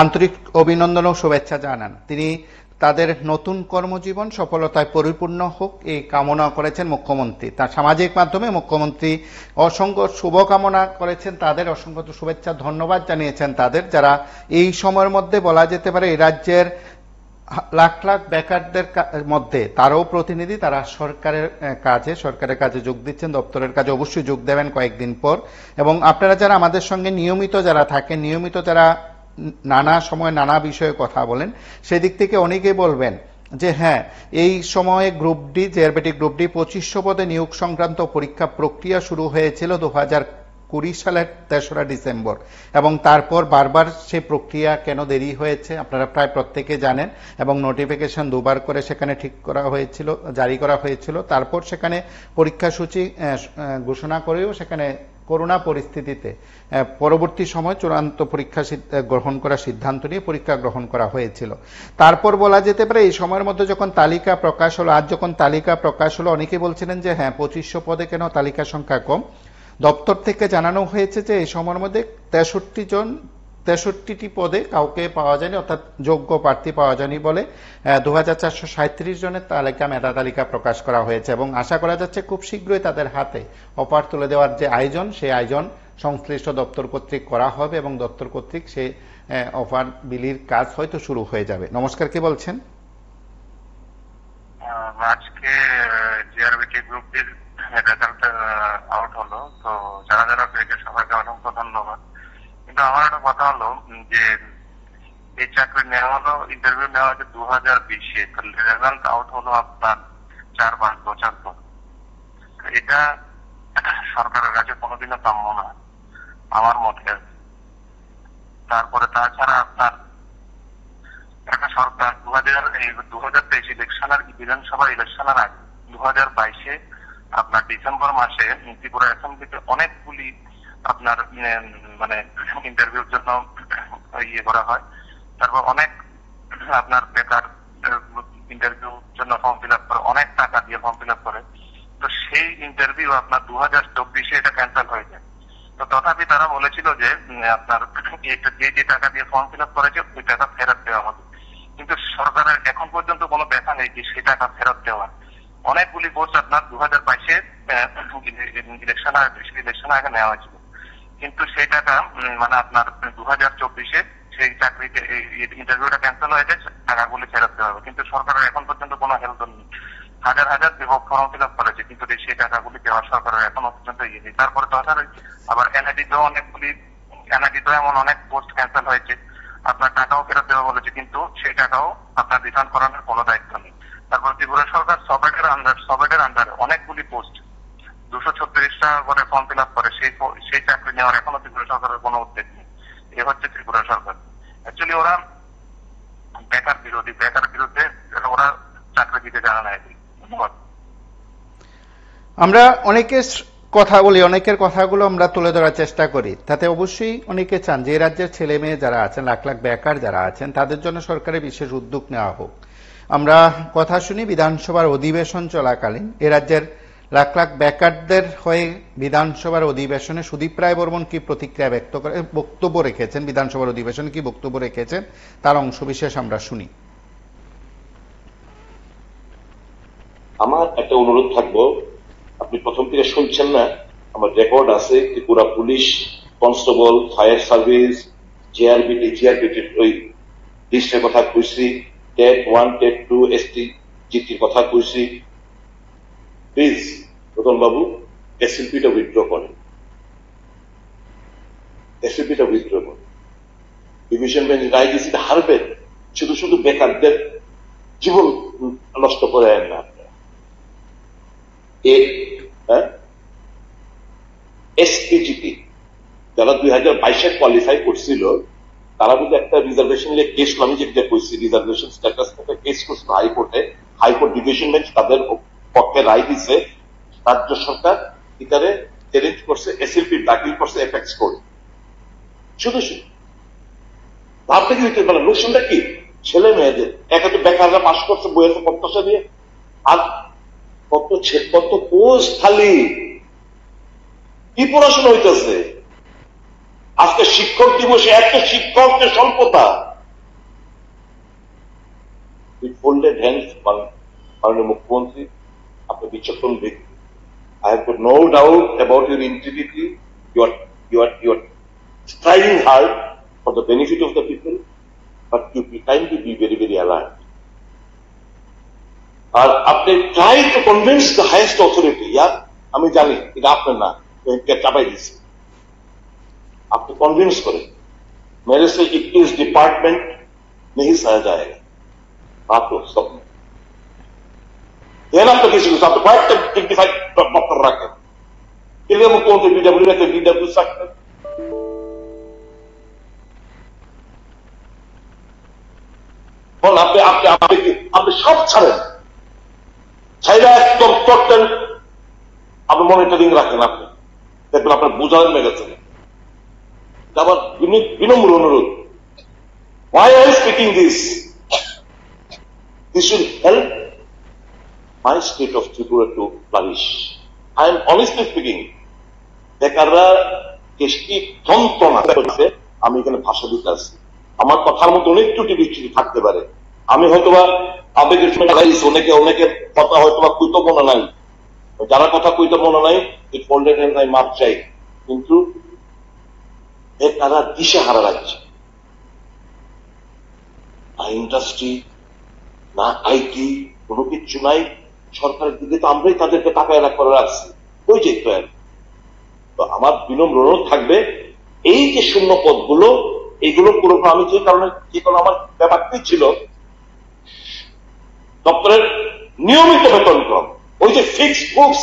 আন্তরিক অভিনন্দন ও শুভেচ্ছা জানান। তিনি তাদের নতুন কর্মজীবন সফলতায় পরিপূর্ণ হোক এই কামনা করেছেন মুখ্যমন্ত্রী। তার সামাজিক মাধ্যমে মুখ্যমন্ত্রী অসংখ্য শুভকামনা করেছেন, তাদের অসংখ্য শুভেচ্ছা ধন্যবাদ জানিয়েছেন তাদের, যারা এই সময়ের মধ্যে বলা যেতে পারে এই রাজ্যের লাখ লাখ বেকারদের মধ্যে তারও প্রতিনিধি, তারা সরকারের কাজে যোগ দিচ্ছেন, দপ্তরের কাজে অবশ্যই যোগ দেবেন কয়েকদিন পর। এবং আপনারা যারা আমাদের সঙ্গে নিয়মিত যারা থাকেন, নিয়মিত যারা নানা সময় নানা বিষয়ে কথা বলেন, সেদিক থেকে অনেকেই বলবেন যে হ্যাঁ, এই সময়ে group D JRBT group D 2500 পদে নিয়োগ সংক্রান্ত পরীক্ষা প্রক্রিয়া শুরু হয়েছিল 2020 সালের 3রা ডিসেম্বর, এবং তারপর বারবার সেই প্রক্রিয়া কেন দেরি হয়েছে আপনারা প্রায় প্রত্যেকে জানেন, এবং নোটিফিকেশন 2বার করে সেখানে জারি করা হয়েছিল। তারপর সেখানে পরীক্ষা সূচি ঘোষণা করেও সেখানে করোনা পরিস্থিতিতে পরবর্তী সময় চূড়ান্ত পরীক্ষা গ্রহণ করার সিদ্ধান্ত নিয়ে পরীক্ষা গ্রহণ করা হয়েছিল। তারপর বলা যেতে পারে এই সময়ের মধ্যে যখন তালিকা প্রকাশ হলো, আজ যখন তালিকা প্রকাশ হলো, অনেকে বলছিলেন যে হ্যাঁ 2500 পদে কেন তালিকা সংখ্যা কম। দপ্তর থেকে জানানো হয়েছে যে এই সময়ের মধ্যে 63টি পদে কাউকে পাওয়া যায়নি, অর্থাৎ যোগ্য প্রার্থী পাওয়া যায়নি বলে 2437 জনের তালিকা, মেধা তালিকা প্রকাশ করা হয়েছে এবং আশা করা যাচ্ছে খুব শীঘ্রই তাদের হাতে অফার তুলে দেওয়ার যে আয়োজন, সেই আয়োজন সংশ্লিষ্ট দপ্তর কর্তৃক করা হবে এবং দপ্তর কর্তৃক সেই অফার বিলির কাজ হয়তো শুরু হয়ে যাবে। নমস্কার, কি বলছেন? আজকে জিআরবিটি গ্রুপের রেজাল্ট আউট হলো, তো যারা যারা পেয়েছে সবাইকে অসংখ্য ধন্যবাদ। কিন্তু আমার একটা কথা হলো যে এই চাকরি নেওয়া হলো, ইন্টারভিউ নেওয়া হয়েছে 2020-এ, রেজাল্ট আউট হলো আপনার 4-5 বছর পর। এটা সরকারের কাছে কোনোদিনও কাম্য না আমার মতে। তারপরে তাছাড়া আপনার একটা সরকার 2023 ইলেকশনের, বিধানসভা ইলেকশনের আগে 2022-এ আপনার ডিসেম্বর মাসে ত্রিপুরা অ্যাসেম্বলিতে অনেকগুলি আপনার মানে ইন্টারভিউর জন্য ইয়ে করা হয়। তারপর অনেক আপনার বেকার ইন্টারভিউর জন্য ফর্ম ফিল আপ করে, অনেক টাকা দিয়ে ফর্ম ফিল আপ করে। তো সেই ইন্টারভিউ আপনার 2024-এ এটা ক্যান্সেল হয়ে যায়। তো তথাপি তারা বলেছিল যে আপনার যে টাকা দিয়ে ফর্ম ফিল আপ করেছে ওই টাকা ফেরত দেওয়া হবে। কিন্তু সরকারের এখন পর্যন্ত কোনো দেখা নেই যে সেই টাকা ফেরত দেওয়ার। অনেকগুলি পোস্ট আপনার 2022-এ ইলেকশন আগে নেওয়া হয়েছিল, কিন্তু সেই টাকা মানে আপনার 2024-এ সেই চাকরিতে ইন্টারভিউটা ক্যান্সেল হয়ে যায়, টাকাগুলি ফেরত দেওয়া হবে। কিন্তু সরকারের এখন পর্যন্ত কোনো হেল্প নেই। হাজার হাজার যুবক ফর্ম ফিল আপ করেছে, কিন্তু সেই টাকাগুলি দেওয়ার সরকারের এখনো পর্যন্ত ইয়ে নেই। তারপরে তাছাড়া আবার এনআইডিতেও এমন অনেক পোস্ট ক্যান্সেল হয়েছে, আপনার টাকাও ফেরত দেওয়া বলেছে, কিন্তু সেই টাকাও আপনার রিটার্ন করানোর কোনো দায়িত্ব নেই। তারপর ত্রিপুরা সরকার সবেটের আন্ডারে অনেকগুলি পোস্ট 236 টাকা করে ফর্ম ফিল আপ করে, সেই চাকরি নেওয়ার এখনো ত্রিপুরা সরকারের কোনো উদ্যোগ নেই। এ হচ্ছে ত্রিপুরা সরকার। অ্যাকচুয়ালি ওরা বেকার বিরুদ্ধে ওরা চাকরি দিতে জানা না। ধন্যবাদ। আমরা অনেকের কথা বলি, অনেকের কথাগুলো আমরা তুলে ধরার চেষ্টা করি, তাতে অবশ্যই অনেকে চান যে রাজ্যের ছেলে মেয়ে যারা আছেন, লাখ লাখ বেকার যারা আছেন, তাদের জন্য সরকারের বিশেষ উদ্যোগ নেওয়া হোক। আমরা কথা শুনি বিধানসভার অধিবেশন চলাকালীন এ রাজ্যের লাখ লাখ বেকারদের হয়ে বিধানসভার অধিবেশনে সুদীপ রায় বর্মন কি প্রতিক্রিয়া ব্যক্ত করে, বক্তব্য রেখেছেন, বিধানসভার অধিবেশনে কি বক্তব্য রেখেছেন তার অংশবিশেষ আমরা শুনি। আমার একটা অনুরোধ থাকবো, আপনি প্রথম থেকে শুনছেন না, আমার রেকর্ড আছে, Tripura police constable, fire service, জিআরবিটির ওই লিস্টের কথা কইছি, টেট 1, টেট 2, এসটি জিটির কথা কইছি। প্লিজ রতন বাবু এসএলপিটা উইথড্র করেন, ডিভিশন বেঞ্চ রায় দিয়েছি, হারবেন। শুধু বেকারদের জীবন নষ্ট করে না। এসপিজিটি যারা 2022-এ কোয়ালিফাই করছিল, তারা কিন্তু একটা রিজার্ভেশন কেস, আমি যেটা কইছি রিজার্ভেশন স্ট্যাটাস একটা কেস করছিল হাইকোর্টে। হাইকোর্ট ডিভিশন বেঞ্চ তাদের পক্ষে রায় দিছে, রাজ্য সরকার এটারে চ্যালেঞ্জ করছে, এসএলপি দাখিল করছে এফেক্স কোর্ট। শুধু ভাবতে কি মানে লোকসানটা কি, ছেলে মেয়েদের একা তো বেকাররা পাশ করছে বইয়ের প্রত্যাশা দিয়ে, আর কত পোস্ট খালি, কি পড়াশোনা হইতেছে। আজকে শিক্ষক দিবসে এত শিক্ষকদের স্বল্পতা। ফোল্ডেড হ্যান্ডস, মাননীয় মুখ্যমন্ত্রী, আপনি বিচক্ষণ ব্যক্তি। I have got no doubt about your integrity. You are striving hard for the benefit of the people, but you be trying to be very, very alert. আর আপনি try to convince the highest authority. আমি জানি এটা আপনার না, চাপাই দিচ্ছি, আপনি convince করেন। मेरे से 21 डिपार्टमेंट नहीं सहा जाएगा, आपको सब देना तो किसी को आपको कয়েকটা ডিগনিফাইড ডক্টর রাখেন। কেন্দ্রীয় মুখ্যমন্ত্রী বিডব্লিউ রাখে, বিডব্লিউ থাকবে। আপনি সব ছাড়েন, ছাইরা একদম টোটাল আপনি মনিটরিং রাখেন। আপনি দেখবেন আপনার বোঝালেন ম্যাগাজিনে। আমার বিনম্র অনুরোধ, why I am speaking this? This will help my state of Tripura to flourish. I am honestly speaking, বেকাররা কেষ্টি যন্ত্রণা করছে, আমি এখানে ভাষা দিতে আসছি। আমার কথার মতো অনেক ত্রুটি বিচ্যুতি থাকতে পারে, আমি হয়তোবা আবেগের সময় অনেকের কথা হয়তোবা কইতো মনে নাই, যারা কথা কইতো মনে নাই এই ফোল্ডেড মাপ চাই, কিন্তু বেকাররা দিশেহারা রাখছে। না ইন্ডাস্ট্রি, না আইটি, কোনো কিচ্ছু নাই। সরকারের দিকে তো আমরাই তাদেরকে টাকায় করে রাখছি, ওই যে তো আমার বিনম্র অনুরোধ থাকবে, এই যে শূন্য পদগুলো, এইগুলো পুরো আমি যে কারণে আমার ব্যাপারটি ছিল দপ্তরের নিয়মিত বেতন ক্রম, ওই যে ফিক্সড বুকস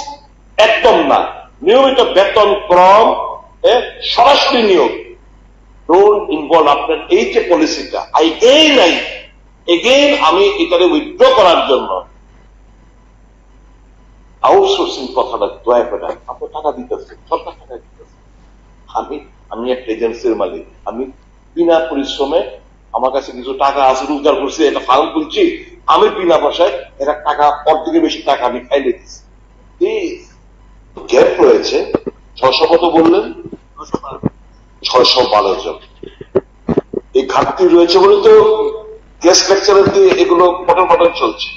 একদম না, নিয়মিত বেতন ক্রম, সরাসরি নিয়োগ, ডোন্ট ইনভলভ আপনার এই যে পলিসিটা। এগেইন আমি এটাকে উইথড্র করার জন্য আউটসোর্সিং কথাটা দয়া করে, আপনার টাকা দিতেছে, সরকার টাকা দিতেছে, আমি একটা এজেন্সির মালিক, আমি বিনা পরিশ্রমে আমার কাছে কিছু টাকা আছে, রোজগার করছি, একটা ফার্ম খুলছি, আমি বিনা পয়সায় এটা টাকা অর্ধেকে বেশি টাকা আমি খাইলে দিচ্ছি। গ্যাপ রয়েছে 600 কত বললেন, 612 জন। এই ঘাটতি রয়েছে বলে তো গেস্ট লেকচারার দিয়ে এগুলো পটল পটল চলছে।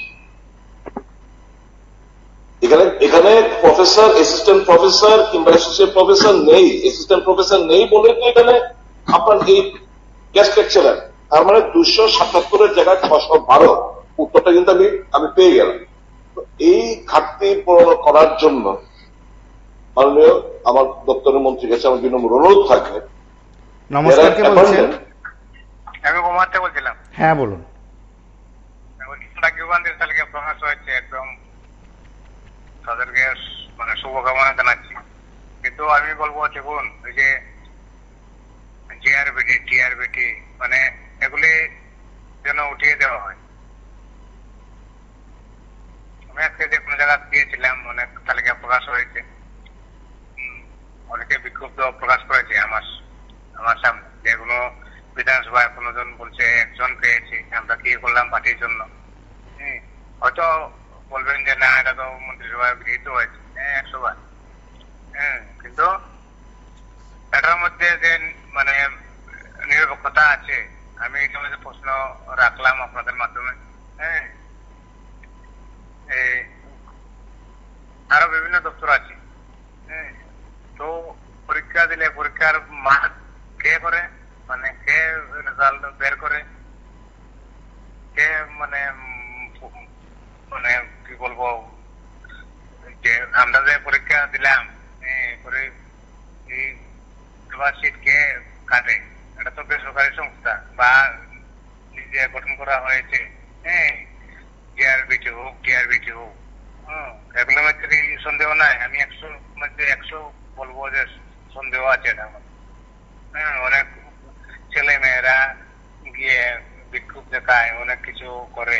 এখানে প্রফেসর, অ্যাসিস্ট্যান্ট প্রফেসর কিংবা অ্যাসোসিয়েট প্রফেসর নেই, অ্যাসিস্ট্যান্ট প্রফেসর নেই বলে তো এখানে আপনার এই গেস্ট লেকচারার, তার মানে 277 জায়গায় 612, উত্তরটা কিন্তু আমি পেয়ে গেলাম। এই ঘাটতি পূরণ করার জন্য মাননীয় আমার দপ্তরের মন্ত্রীর কাছে আমার বিনম্র অনুরোধ থাকবে। নমস্কার, কে বলছেন? আমি ঘুমাতে বলছিলাম। হ্যাঁ বলুন। প্রকাশ হয়েছে, একদম তাদেরকে মানে শুভকামনা জানাচ্ছি, কিন্তু আমি বলবো দেখুন, ওই যে জিআরবিটি, টিআরবিটি, মানে এগুলি যেন উঠিয়ে দেওয়া হয়। আমি আজকে যে কোনো জায়গা দিয়েছিলাম, অনেক তালিকা প্রকাশ হয়েছে, অনেকে বিক্ষুব্ধ প্রকাশ করেছে আমার সামনে, যেগুলো বিধানসভায় কোনজন বলছে 1 জন পেয়েছি, আমরা কি করলাম পার্টির জন্য। হয়তো বলবেন যে না, এটা তো মন্ত্রিসভায় গৃহীত হয়েছে 100 বার, কিন্তু এটার মধ্যে যে মানে নিরপেক্ষতা আছে, আমি এটার মধ্যে প্রশ্ন রাখলাম আপনাদের মাধ্যমে। আরো বিভিন্ন দপ্তর আছে, তো পরীক্ষা দিলে পরীক্ষার মার্ক কে করে, মানে কে রেজাল্ট বের করে, কে মানে মানে কি বলবো, যে আমরা যে পরীক্ষা দিলাম সিট কে কাটে, এটা তো বেসরকারি সংস্থা বা নিজে গঠন করা হয়েছে, জিআরবিটি হোক, টিআরবিটি হোক, এগুলোর মধ্যে সন্দেহ নাই। আমি 100 মধ্যে 100 বলবো যে সন্দেহ আছে এটা। অনেক ছেলে মেয়েরা গিয়ে বিক্ষোভ দেখায়, অনেক কিছু করে,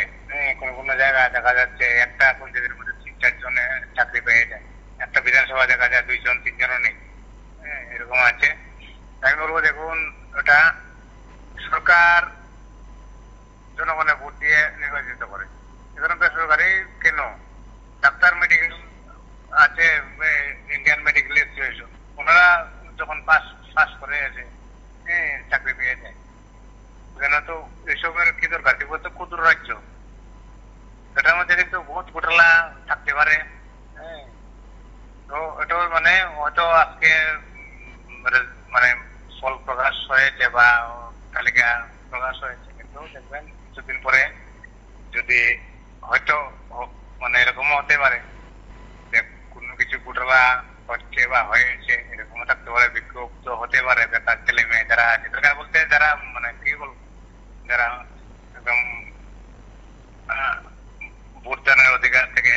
কোন জায়গায় দেখা যাচ্ছে একটা পঞ্চায়েতের মধ্যে 3-4 জনে চাকরি পেয়ে যায়, একটা বিধানসভা দেখা যায় 2 জন 3 জনও নেই, এরকম আছে। আমি বলবো দেখুন, ওটা সরকার জনগণের ভোট দিয়ে নির্বাচিত করে, এখানে বেসরকারি কেন? ডাক্তার মেডিকেল আছে, ইন্ডিয়ান মেডিকেল অ্যাসোসিয়েশন, ওনারা যখন পাস করে এসে চাকরি পেয়ে যায়, এখানে তো এসবের কি দরকার? ত্রিপুরা তো ক্ষুদ্র রাজ্য, এটার মধ্যে কিন্তু বহুত ঘোটালা থাকতে পারে। তো এটা মানে হয়তো আজকে মানে ফল প্রকাশ হয়েছে বা তালিকা প্রকাশ হয়েছে, কিন্তু দেখবেন কিছুদিন পরে যদি হয়তো মানে এরকমও হতে পারে যে কোনো কিছু ঘোটালা হচ্ছে বা হয়েছে, এরকমও থাকতে পারে, বিক্ষোভ তো হতে পারে। বেকার ছেলে মেয়ে যারা আছে, বেকার বলতে যারা মানে কি বলবো, যারা একদম ভোটদানের অধিকার থেকে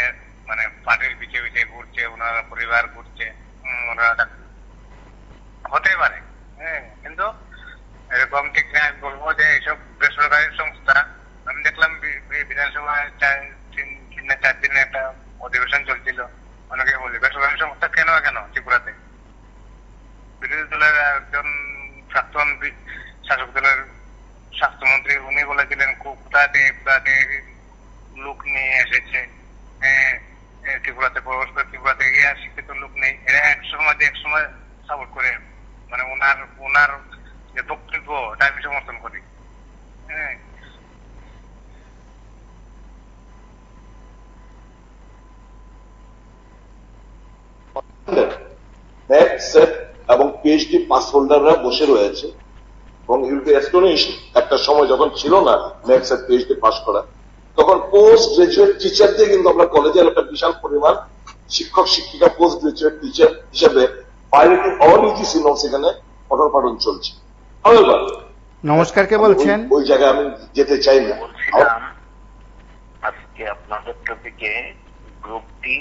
মানে পার্টির পিছিয়ে পিছিয়ে ঘুরছে, ওনারা পরিবার ঘুরছে, ওনারা হতে পারে। কিন্তু এরকম ঠিক না। আমি বলবো যে এইসব বেসরকারি সংস্থা, আমি দেখলাম বিধানসভায় 3-4 দিনে একটা অধিবেশন চলছিল, অনেকে বলি বেসরকারি সংস্থা কেন ত্রিপুরাতে, ত্রিপুরাতে প্রবেশ করে ত্রিপুরা থেকে আর শিক্ষিত লোক নেই, এরা এক সময় সাপোর্ট করে, মানে ওনার যে বক্তব্য এটা আমি সমর্থন করি। হ্যাঁ, নেট সেট এবং পিএইচডি পাস হোল্ডাররা বসে রয়েছে এবং ইউল বি অ্যাস্টোনিশড, একটা সময় যখন ছিল না নেট সেট পিএইচডি পাস করা, তখন পোস্ট গ্রাজুয়েট টিচারদের কিন্তু আমরা কলেজের একটা বিশাল পরিমাণ শিক্ষক শিক্ষিকা পোস্ট গ্রাজুয়েট টিচার হিসেবে পাইরেটিং অল ইউজিসি নোটস এখানে পঠন পাঠন চলছে। নমস্কার, কে বলছেন? ওই জায়গায় আমি যেতে চাই না। আজকে আপনাদের টপিকে গ্রুপ ডি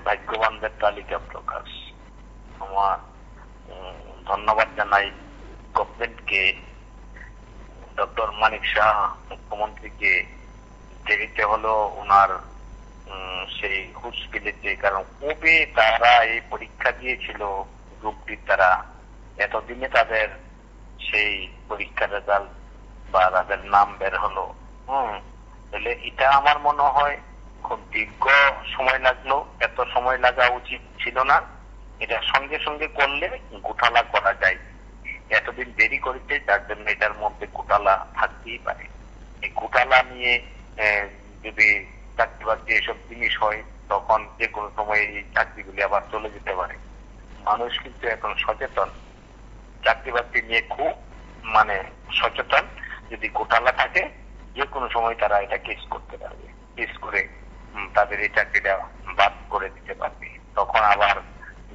ভাগ্যবানদের তালিকা প্রকাশ। আমার ধন্যবাদ জানাই গভর্নমেন্টকে, ডক্টর মানিক শাহ মুখ্যমন্ত্রীকে। দেরিতে হলো ওনার সেই হুশ ফিরেছে, কারণ কবে তারা এই পরীক্ষা দিয়েছিল গ্রুপ ডি, তারা এতদিনে তাদের সেই পরীক্ষার রেজাল্ট বা তাদের নাম বের হলো। তাহলে এটা আমার মনে হয় খুব দীর্ঘ সময় লাগলো, এত সময় লাগা উচিত ছিল না। এটা সঙ্গে সঙ্গে করলে ঘোটালা করা যায়, এতদিন দেরি করেছে যার জন্য এটার মধ্যে ঘোটালা থাকতেই পারে। এই ঘোটালা নিয়ে যদি চাকরি বাকরি এসব জিনিস হয় তখন যে কোনো সময় এই চাকরিগুলি আবার চলে যেতে পারে। মানুষ কিন্তু এখন সচেতন, চাকরি বাকরি নিয়ে খুব মানে সচেতন। যদি ঘোটালা থাকে যে কোনো সময় তারা এটা কেস করতে পারবে, কেস করে তাদের এই চাকরিটা বাদ করে দিতে পারবে। তখন আবার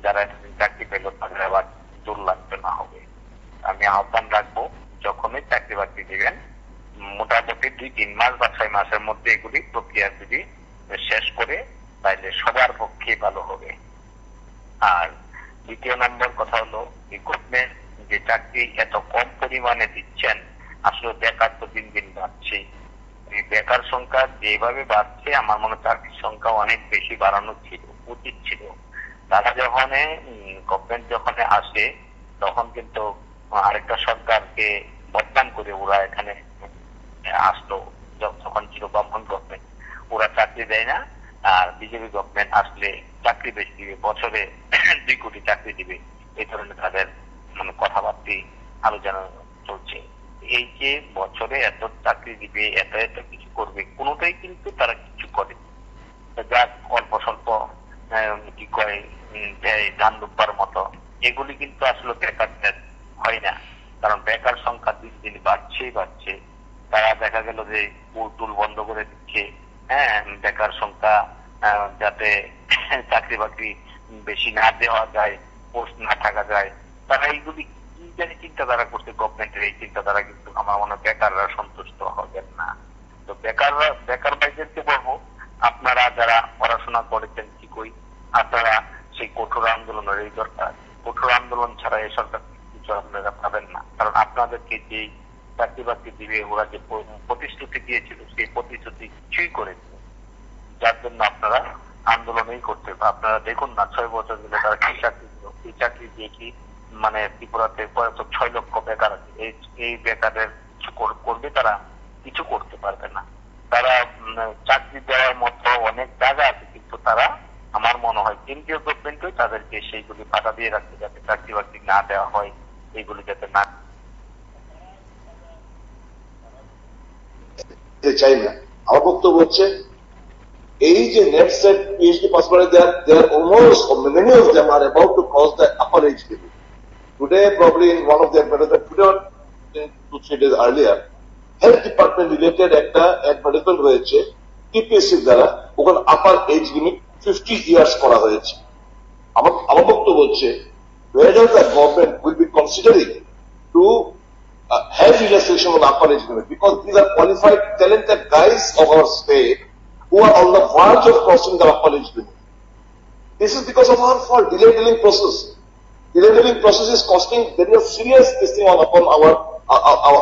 যারা চাকরি পেল তাদের আবার জোর লাগবে না হবে। আমি আহ্বান রাখবো, যখনই চাকরি বাকরি দিবেন মোটামুটি 2-3 মাস বা 6 মাসের মধ্যে এগুলি প্রক্রিয়া যদি শেষ করে তাইলে সবার পক্ষে ভালো হবে। আর দ্বিতীয় নম্বর কথা হলো, এই গভর্নমেন্ট যে চাকরি এত কম পরিমাণে দিচ্ছেন, আসলে বেকার তো দিন দিন বাড়ছে। এই বেকার সংখ্যা যেভাবে বাড়ছে আমার মনে হয় চাকরির সংখ্যা অনেক বেশি বাড়ানো ছিল, উচিত ছিল। তারা যখন গভর্নমেন্ট যখন আসে তখন কিন্তু আরেকটা সরকারকে বদনাম করে ওরা এখানে আসলো, যখন ছিল বামফ্রন্ট গভর্নমেন্ট, ওরা চাকরি দেয় না। আর বিজেপি গভর্নমেন্ট আসলে চাকরি বেশি দিবে, বছরে 2 কোটি চাকরি দিবে, এই ধরনের তাদের মানে কথাবার্তা আলোচনা চলছে। এই যে বছরে এত চাকরি দিবে, এত এত কিছু করবে, কোনোটাই কিন্তু তারা কিছু করে, যা অল্প স্বল্প কি কয় ধান ডুববার মতো, এগুলি কিন্তু আসলে বেকারদের হয় না। কারণ বেকার সংখ্যা দিন দিন বাড়ছেই বাড়ছে। তারা দেখা গেল যে পুল বন্ধ করে দিচ্ছে, বেকার সংখ্যা যাতে চাকরি বাকরি বেশি না দেওয়া যায়, পোস্ট না থাকা যায়, তারা এইগুলি কি জানি চিন্তাধারা করছে গভর্নমেন্টের। এই চিন্তাধারা কিন্তু আমার মনে হয় বেকাররা সন্তুষ্ট হবেন না। তো বেকার ভাইদেরকে বলবো, আপনারা যারা পড়াশোনা করেছেন ঠিকই, আপনারা সেই কঠোর আন্দোলনের এই দরকার। কঠোর আন্দোলন ছাড়া এই সরকার কিছু আপনারা পাবেন না। কারণ আপনাদেরকে যে চাকরি বাকরি দিবে, ওরা যে প্রতিশ্রুতি দিয়েছিল সেই প্রতিশ্রুতি কিছুই করেছে, যার জন্য আপনারা আন্দোলনই করতে। আপনারা দেখুন না 6 বছর ধরে তারা কি চাকরি দিল, এই চাকরি দিয়ে কি মানে ত্রিপুরাতে 6 লক্ষ বেকার আছে। এই বেকারের কিছু করবে তারা? কিছু করতে পারবে না। তারা চাকরি দেওয়ার মতো অনেক জায়গা আছে, কিন্তু তারা আমার মনে হয় কেন্দ্রীয় গভর্নমেন্টই তাদেরকে সেইগুলি বাধা দিয়ে রাখছে, যাতে চাকরি বাকরি না দেওয়া হয়, এইগুলি যাতে না চাই না। আমার বক্তব্য হচ্ছে, এই যে নেট সেট পিএইচডি পাস করে দেয়ার almost many of them are about to cross the upper age limit. Today, probably in one of the advertisements, today 2-3 days earlier, health department related একটা advertisement হয়েছে টিপিএসসি দ্বারা, ওখানে upper age limit 50 years করা হয়েছে। আমার বক্তব্য হচ্ছে, whether the government will be considering to have relaxation on upper age limit, because these are qualified, talented guys of our state who are on the verge of crossing the upper age limit. This is because of our fault, delay-dealing process. Delay-dealing process is costing very serious this thing upon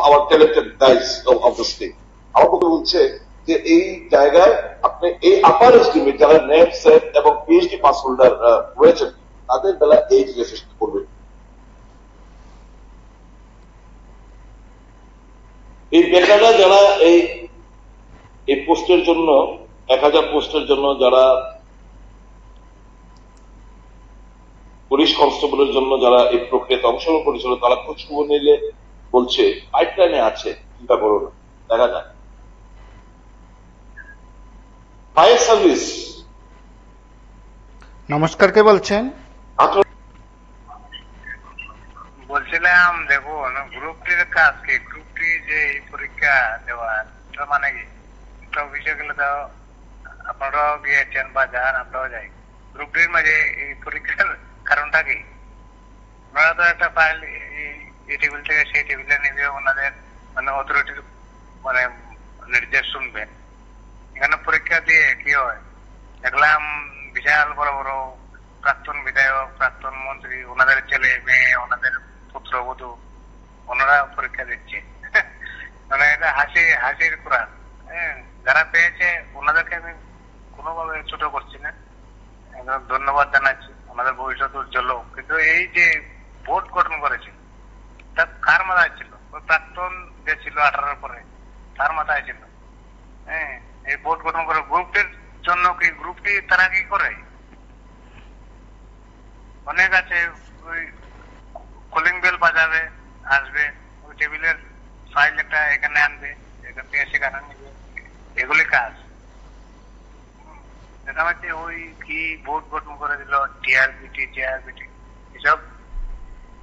our talented guys of the state. আমার কথা বলছে যে এই জায়গায় আপনি এই upper age limit যারা net set এবং পিএইচডি পাস হোল্ডার রয়েছেন তাদের বেলা এজ রিল্যাক্সেশন করবে। এই বেকাররা যারা এই পোস্টের জন্য 1000 পোস্টের জন্য যারা পুলিশ কনস্টেবলের জন্য যারা এই প্রক্রিয়াতে অংশগ্রহণ করেছিল তারা খোঁজ খবর নিলে বলছে পাইপলাইনে আছে, চিন্তা করো না, দেখা যাক। ফায়ার সার্ভিস, নমস্কার, কে বলছেন? বলছিলাম দেখুন, গ্রুপ ডির কাজ কি? গ্রুপ ডি যে এই পরীক্ষা দেওয়া, এটা মানে কি? একটা অফিসে গেলে তো আপনারাও গিয়েছেন বা যান, আমরাও যাই। গ্রুপ ডির মাঝে এই পরীক্ষার কারণটা কি? ওনারা তো একটা ফাইল এই টেবিল থেকে সেই টেবিলে নিবে, ওনাদের মানে অথরিটির মানে নির্দেশ শুনবেন। এখানে পরীক্ষা দিয়ে কি হয়, দেখলাম বিশাল বড় বড় প্রাক্তন বিধায়ক, প্রাক্তন মন্ত্রী, ওনাদের ছেলে মেয়ে, ওনাদের পুত্রবধূ, ওনারা পরীক্ষা দিচ্ছে। মানে এটা হাসির কোরআন। হ্যাঁ, যারা পেয়েছে ওনাদেরকে আমি কোনোভাবে ছোট করছি না, একদম ধন্যবাদ জানাচ্ছি, ওনাদের ভবিষ্যৎ উজ্জ্বল হোক। কিন্তু এই যে বোর্ড গঠন করেছে, তা কার মাথায় ছিল? ওই প্রাক্তন যে ছিল 18 পরে, তার মাথায় ছিল। হ্যাঁ, এই বোর্ড গঠন করে গ্রুপটির জন্য কি? গ্রুপটি তারা কি করে? অনেক আছে, ওই কলিং বেল বাজাবে, আসবে, ওই টেবিলের ফাইল একটা এখানে আনবে, এখান থেকে সেখানে নিবে, এগুলি কাজ। দেখা যাচ্ছে ওই কি বোর্ড গঠন করে দিল, টিআরবিটি এসব,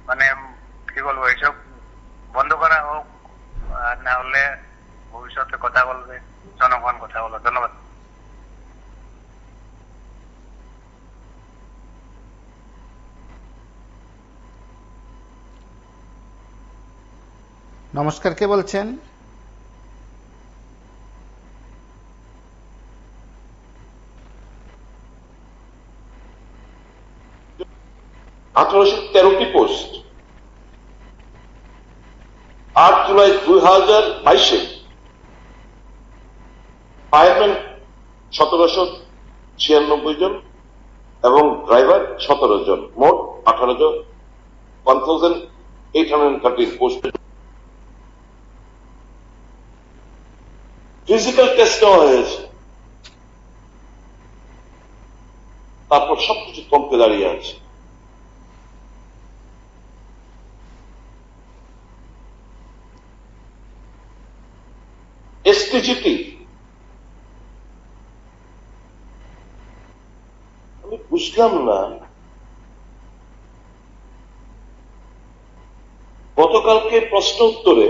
মানে কি বলবো, এসব বন্ধ করা হোক, আর না হলে ভবিষ্যতে কথা বলবে, জনগণ কথা বলবে। ধন্যবাদ। নমস্কার, কে বলছেন? 1813টি পোস্ট 8 জুলাই 2022 ফায়ারম্যান 1796 জন এবং ড্রাইভার 17 জন, মোট 18 জন, 1813 পোস্ট। ফিজিক্যাল টেস্ট নেওয়া হয়েছে, তারপর সবকিছু থমকে দাঁড়িয়ে আছে। এসপিজিটি, আমি বুঝলাম না, গতকালকে প্রশ্ন উত্তরে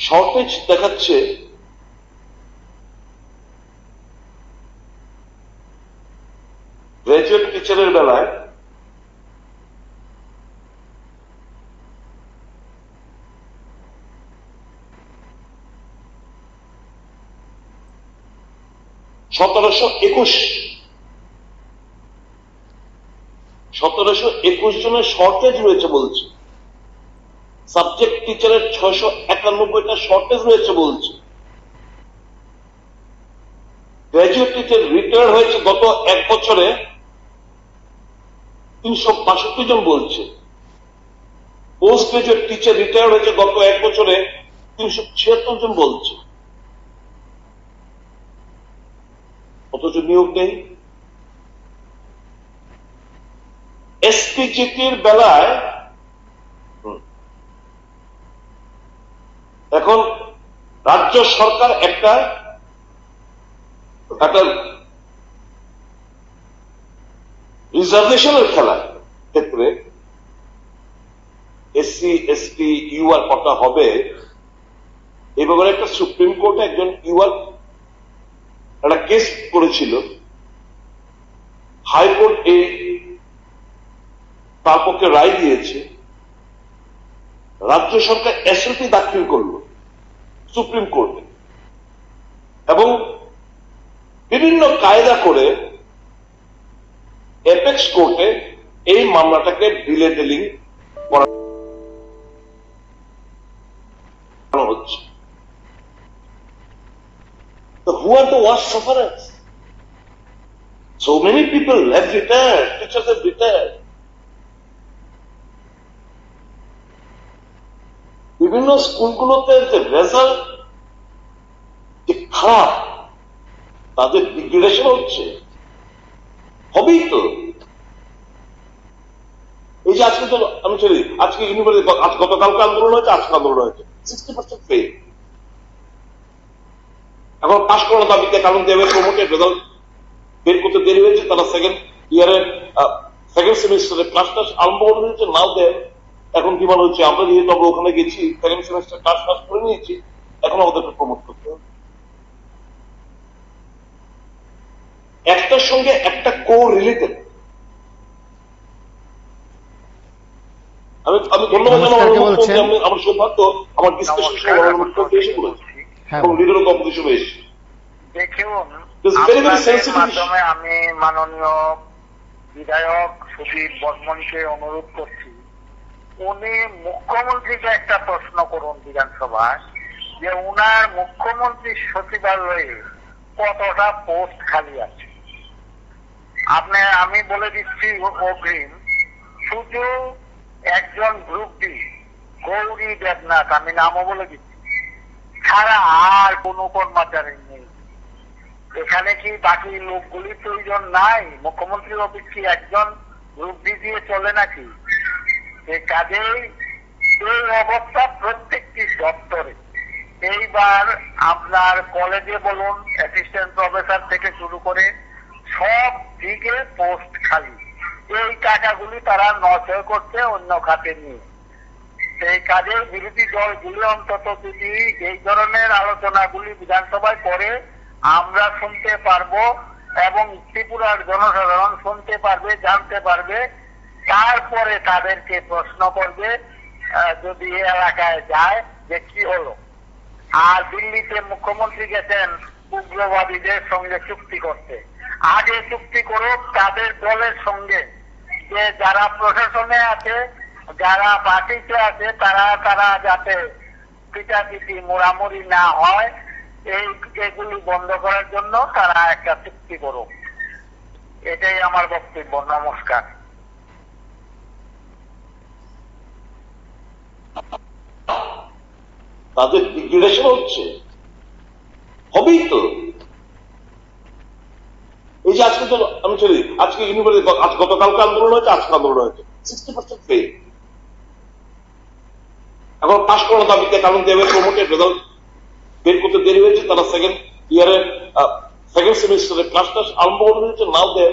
শর্টেজ দেখাচ্ছে গ্রাজুয়েট টিচারের বেলায় 1721 জনের শর্টেজ রয়েছে বলছে। সাবজেক্ট টিচারের 691টা শর্টেজ রয়েছে বলছে। গ্রাজুয়েট টিচার রিটায়ার হয়েছে গত এক বছরে 362 জন বলছে। পোস্ট গ্রাজুয়েট টিচার রিটায়ার হয়েছে গত এক বছরে 376 জন বলছে। অথচ নিয়োগ নেই। এসপিজিটির বেলায় এখন রাজ্য সরকার একটা রিজার্ভেশনের খেলা ক্ষেত্রে এসসি এসটি ইউআর কটা হবে এই ব্যাপারে একটা সুপ্রিম কোর্টে একজন ইউআর একটা কেস করেছিল। হাইকোর্ট তার পক্ষে রায় দিয়েছে। রাজ্য সরকার এসএলপি দাখিল করলো সুপ্রিম কোর্টে এবং বিভিন্ন কায়দা করে এপেক্স কোর্টে এই মামলাটাকে ডিলে টেলিং করানো হচ্ছে। Who are the worst sufferers? So many people have retired, teachers have retired. বিভিন্ন স্কুলগুলোতে যে রেজাল্ট যে খারাপ, তাদের ডিগ্রেডেশন হচ্ছে, হবেই তো। এই যে আজকে তো আমি ছেড়ে দিই, আজকে ইউনিভার্সিটি গতকালকে আন্দোলন হয়েছে, আজকে আন্দোলন হয়েছে, 60% ফেল। এখন পাশ করার দাবিতে, কারণ দেবে প্রমোটেড রেজাল্ট বের করতে দেরি হয়েছে, তারা সেকেন্ড ইয়ারের সেকেন্ড সেমিস্টারে ক্লাস আরম্ভ করে দিয়েছে, নাও দেন। এখন কি মনে হচ্ছে, আমরা যেহেতু আমরা ওখানে গেছি, সেকেন্ড সেমিস্টার ক্লাস করে নিয়েছি, এখন আমাদেরকে প্রমোট করতে হবে। একটার সঙ্গে একটা কো রিলেটেড। আমি ধন্যবাদ জানাবো আমার সৌভাগ্য, আমার ডিসকাশন এসে পড়েছে এবং লিডার অফ অপোজিশন এসেছে। দেখুন, মাধ্যমে আমি মাননীয় বিধায়ক সুদীপ বর্মনকে অনুরোধ করছি, উনি মুখ্যমন্ত্রীকে একটা প্রশ্ন করুন বিধানসভায়, যে উনার মুখ্যমন্ত্রী সচিবালয়ে কতটা পোস্ট খালি আছে। আমি বলে দিচ্ছি অগ্রিম, শুধু একজন গ্রুপ ডি গৌরী দেবনাথ, আমি নামও বলে দিচ্ছি, ছাড়া আর কোনো কর্মচারী নেই। এখানে কি বাকি লোকগুলির প্রয়োজন নাই? মুখ্যমন্ত্রীর অফিস কি একজন গ্রুপ ডি দিয়ে চলে নাকি? কাজেই এই অবস্থা প্রত্যেকটি দপ্তরে। এইবার আপনার কলেজে বলুন, অ্যাসিস্ট্যান্ট প্রফেসর থেকে শুরু করে সব দিকে পোস্ট খালি। এই টাকাগুলি তারা নষ্ট করছে অন্য খাতে নিয়ে। সেই কাজে বিরোধী দলগুলি অন্তত যদি এই ধরনের আলোচনাগুলি বিধানসভায় করে আমরা শুনতে পারবো এবং ত্রিপুরার জনসাধারণ শুনতে পারবে, জানতে পারবে, তারপরে তাদেরকে প্রশ্ন করবে যদি এলাকায় যায় যে কি হলো। আর দিল্লিতে মুখ্যমন্ত্রী গেছেন উগ্রবাদীদের সঙ্গে চুক্তি করতে। আগে চুক্তি করুক তাদের দলের সঙ্গে, যে যারা প্রশাসনে আছে, যারা পার্টিতে আছে, তারা যাতে পিটাপিটি মোড়ামুড়ি না হয়, এগুলি বন্ধ করার জন্য তারা একটা চুক্তি করুক। এটাই আমার বক্তব্য। নমস্কার। তাদের ডিগ্রেডেশন হচ্ছে, হবেই তো। এই যে আজকে তো আমি ছেড়ে দিই, আজকে ইউনিভার্সিটি গতকালকে আন্দোলন হয়েছে, আজকে আন্দোলন হয়েছে, 60% ফেল। এখন পাশ করার দাবিতে, কারণ দেবে প্রমোটেড রেজাল্ট বের করতে দেরি হয়েছে, তারা সেকেন্ড ইয়ারের সেকেন্ড সেমিস্টারে ক্লাস আরম্ভ করে দিয়েছে, নাও দেন।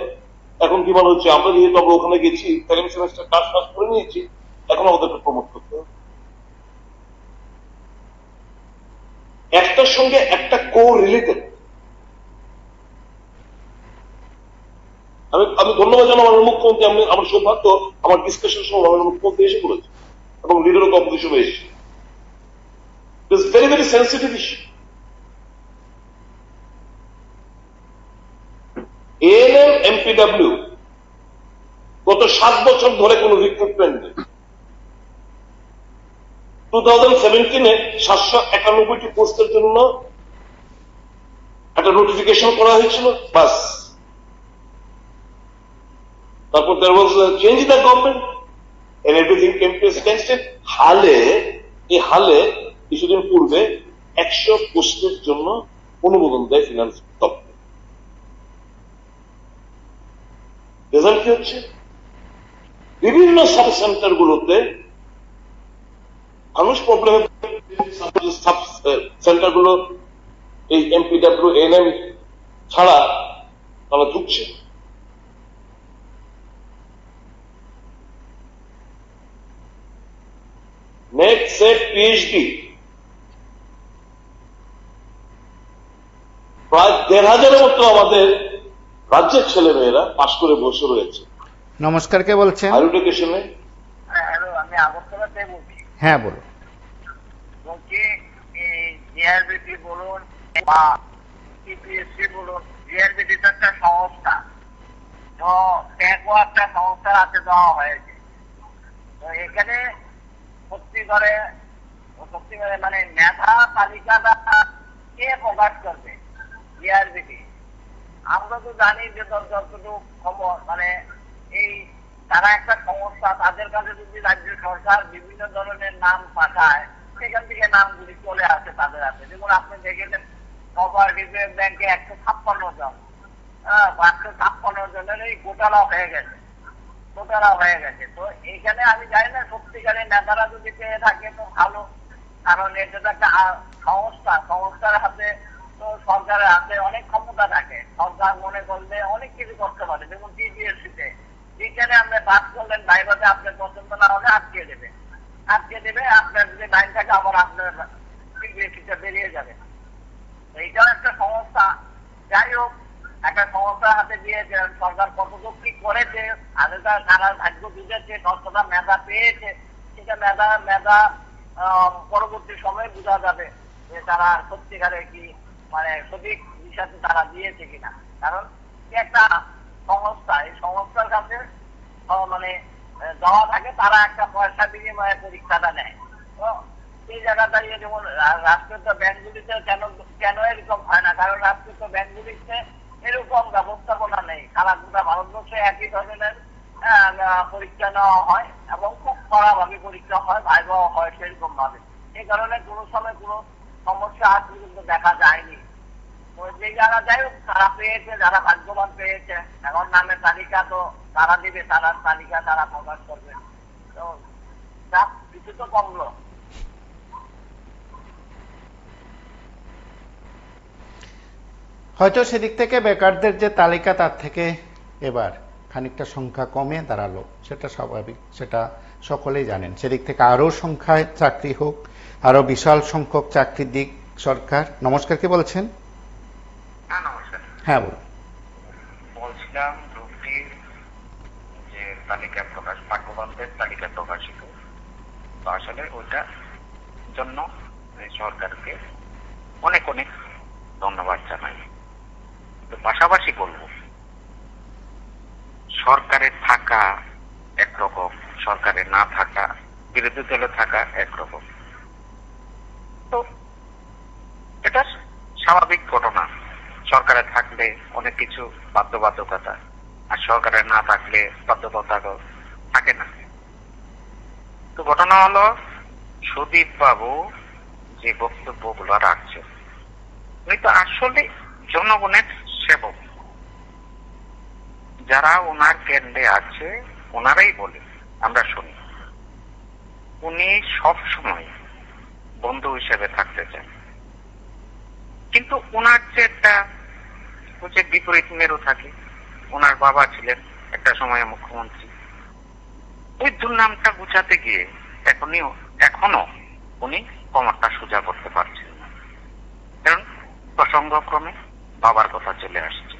এখন কি মনে হচ্ছে, আমরা যেহেতু আমরা ওখানে গেছি, সেকেন্ড সেমিস্টার ক্লাস করে নিয়েছি, এখন আমাদেরকে প্রমোট করতে হবে। একটার সঙ্গে একটা কো রিলেটেড। আমি ধন্যবাদ জানাবো আমার মুখ্যমন্ত্রী, আমার সৌভাগ্য, আমার ডিসকাশন সময় আমার মুখ্যমন্ত্রী এসে পড়েছে এবং লিডার অফ অপোজিশন এসেছে। It's very very sensitive issue. ANM MPW গত 7 বছর ধরে কোন রিক্রুটমেন্ট নেই। 2017-এ 791টি পোস্টের জন্য একটা নোটিফিকেশন করা হয়েছিল, বাস। তারপর there was a change in the government and everything came to a standstill. হালে কিছুদিন পূর্বে 100 পোস্টের জন্য অনুমোদন দেয় ফিনান্স দপ্তর। রেজাল্ট কি হচ্ছে, বিভিন্ন সাব সেন্টার গুলোতে মানুষ প্রবলেম, সাব সেন্টার গুলো এই এমপিডব্লিউ এনএম ছাড়া তারা ঢুকছে। নেট সেট পিএইচডি প্রায় 1,500-এর মতো আমাদের রাজ্যের ছেলে মেয়েরা পাশ করে বসে রয়েছে। নমস্কার, কে বলছেন? হায়ার এডুকেশনে। আমি আগরতলাতে বলছি। হ্যাঁ বলুন। বলছি জিআরবিটি বলুন বা টিপিএসসি বলুন, জিআরবিটি তো একটা সংস্থা, তো ট্যাগও একটা সংস্থার হাতে দেওয়া হয়েছে। তো এখানে সত্যি করে মানে মেধা তালিকাটা কে প্রকাশ করবে? জিআরবিটি। আমরা তো জানি যে যতটুকু খবর, মানে এই তারা একটা সংস্থা, তাদের কাছে যদি রাজ্য সরকার বিভিন্ন ধরনের নাম পাঠায়, সেখান থেকে নামগুলি চলে আসে তাদের হাতে। যেমন আপনি দেখেছেন কোঅপারেটিভ ব্যাংকে 156 জন, 156 জনেরই গোটালা হয়ে গেছে। তো এইখানে আমি জানি না সত্যিকারের নেতারা যদি পেয়ে থাকে তো ভালো, কারণ এটা তো একটা সংস্থার হাতে, তো সরকারের হাতে অনেক ক্ষমতা থাকে। সরকার মনে করলে অনেক কিছু করতে পারে, যেমন টিপিএসসিতে যেখানে আপনি পাস করলেন ভাইভাতে আপনার পছন্দ না হলে আটকে দেবে, আপনার যদি লাইন থাকে আবার আপনার টিপিএসসিটা বেরিয়ে যাবে। এইটাও একটা সমস্যা। যাই হোক, একটা সংস্থার হাতে দিয়ে সরকার কতটুকু কি করেছে, আগে তার সারা ভাগ্য বুঝেছে, কতটা মেধা পেয়েছে, সেটা মেধা পরবর্তী সময়ে বোঝা যাবে যে তারা সত্যিকারে কি মানে সঠিক দিশাতে তারা দিয়েছে কিনা। কারণ একটা সংস্থা, এই সংস্থার কাছে মানে দেওয়া থাকে, তারা একটা পয়সা বিনিময়ে পরীক্ষাটা নেয়। তো সেই জায়গা দাঁড়িয়ে যেমন রাষ্ট্রায়ত্ত ব্যাংকগুলিতে কেন এরকম হয় না, কারণ রাষ্ট্রায়ত্ত ব্যাংকগুলিতে এরকম ব্যবস্থাপনা নেই। সারা গোটা ভারতবর্ষে একই ধরনের পরীক্ষা নেওয়া হয় এবং খুব কড়াভাবে পরীক্ষা হয়, ভাইবা হয় সেরকম ভাবে। এই কারণে কোনো সময় কোনো সমস্যা আজ পর্যন্ত দেখা যায়নি। তো যে যারা যাই হোক তারা পেয়েছে, যারা ভাগ্যবান পেয়েছে, এখন নামের তালিকা তো তারা দিবে, তারা তালিকা তারা প্রকাশ করবে। তো কিছু তো কমলো। হয়তো সেদিক থেকে বেকারদের যে তালিকা তার থেকে এবার খানিকটা সংখ্যা কমে দাঁড়ালো, সেটা স্বাভাবিক, সেটা সকলেই জানেন। সেদিক থেকে আরো সংখ্যায় চাকরি হোক, আরো বিশাল সংখ্যক চাকরির দিক সরকার। নমস্কার, কে বলছেন? নমস্কার। হ্যাঁ বলুন। বলছিলাম গ্রুপটির যে তালিকা প্রকাশ, ভাগ্যবানদের তালিকা প্রকাশিত, তো আসলে ওইটার জন্য সরকারকে অনেক অনেক ধন্যবাদ জানাই। পাশাপাশি বলবো, সরকারের থাকা একরকম, সরকারের না থাকা, বিরোধী দলে থাকা একরকম। তো এটা স্বাভাবিক ঘটনা। সরকারে থাকলে অনেক কিছু বাধ্যবাধকতা, আর সরকারে না থাকলে বাধ্যবাধকতা থাকে না। তো ঘটনা হলো, সুদীপ বাবু যে বক্তব্যগুলো রাখছে, উনি তো আসলে জনগণের সেবক। যারা ওনার কেন্দ্রে আছে ওনারাই বলে, আমরা শুনি উনি সব সময় বন্ধু হিসেবে থাকতে চান। কিন্তু ওনার যে একটা বিপরীত মেরু থাকে, ওনার বাবা ছিলেন একটা সময়ে মুখ্যমন্ত্রী। ওই দুর্নামটা গুছাতে গিয়ে এখনো উনি কমরটা সোজা করতে পারছেন না, কারণ প্রসঙ্গক্রমে বাবার কথা চলে আসছে।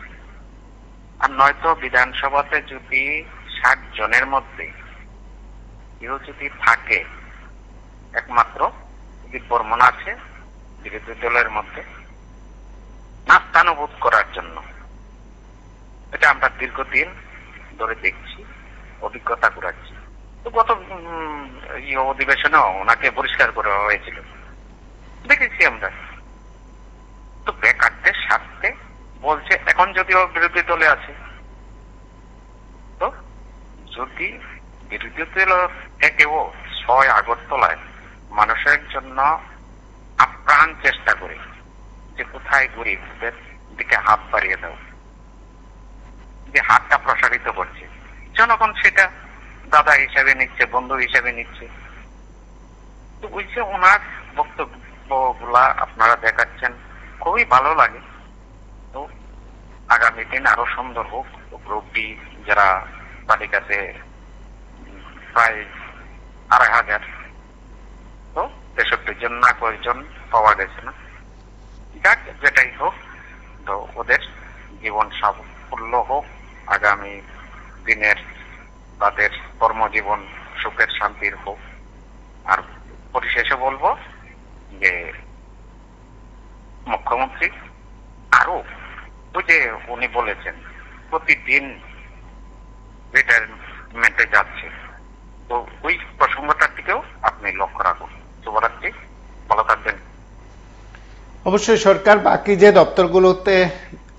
আর নয়তো বিধানসভাতে যদি 60 জনের মধ্যে কেউ যদি থাকে, একমাত্র বর্মন আছে বিরোধী দলের মধ্যে নাস্তানুবোধ করার জন্য। এটা আমরা দীর্ঘদিন ধরে দেখছি, অভিজ্ঞতা করাচ্ছি। তো গত অধিবেশনেও ওনাকে পরিষ্কার করা হয়েছিল, দেখেছি আমরা। তো বেকারদের স্বার্থে বলছে, এখন যদিও বিরোধী দলে আছে, তো যদি বিরোধী দল থেকেও 6 আগরতলায় মানুষের জন্য আপ্রাণ চেষ্টা করে যে কোথায় গরিবদের দিকে হাত বাড়িয়ে দাও, যে হাতটা প্রসারিত করছে, জনগণ সেটা দাদা হিসাবে নিচ্ছে, বন্ধু হিসাবে নিচ্ছে। তো ওই যে ওনার বক্তব্যগুলা আপনারা দেখাচ্ছেন, খুবই ভালো লাগে। তো আগামী দিন আরো সুন্দর হোক। গ্রুপটি যারা তালিকাতে প্রায় 2500, তো 63 জন না কয়েকজন পাওয়া গেছে না, যাক যেটাই হোক, তো ওদের জীবন সাফল্য হোক, আগামী দিনের তাদের কর্মজীবন সুখের শান্তির হোক। আর পরিশেষে বলবো যে মুখ্যমন্ত্রী আরো ওই যে উনি বলেছেন প্রতিদিন রিটায়ারমেন্টে যাচ্ছে, তো ওই প্রসঙ্গটার দিকেও আপনি লক্ষ্য রাখুন। শুভরাত্রি, ভালো থাকবেন। অবশ্যই সরকার বাকি যে দপ্তরগুলোতে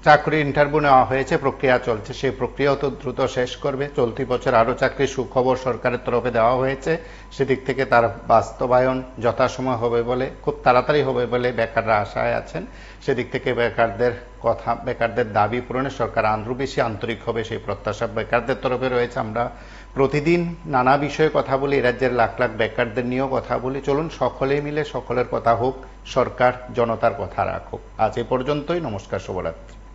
চাকরি ইন্টারভিউ নেওয়া হয়েছে, প্রক্রিয়া চলছে, সেই প্রক্রিয়াও তো দ্রুত শেষ করবে। চলতি বছর আরো চাকরির সুখবর সরকারের তরফে দেওয়া হয়েছে, সেদিক থেকে তার বাস্তবায়ন যথাসময় হবে বলে, খুব তাড়াতাড়ি হবে বলে বেকাররা আশায় আছেন। সেদিক থেকে বেকারদের দাবি পূরণে সরকার আরও বেশি আন্তরিক হবে সেই প্রত্যাশা বেকারদের তরফে রয়েছে। আমরা প্রতিদিন নানা বিষয়ে কথা বলি, রাজ্যের লাখ লাখ বেকারদের নিয়েও কথা বলি। চলুন সকলে মিলে সকলের কথা হোক, সরকার জনতার কথা রাখুক। আজ এ পর্যন্তই। নমস্কার, শুভরাত্রি।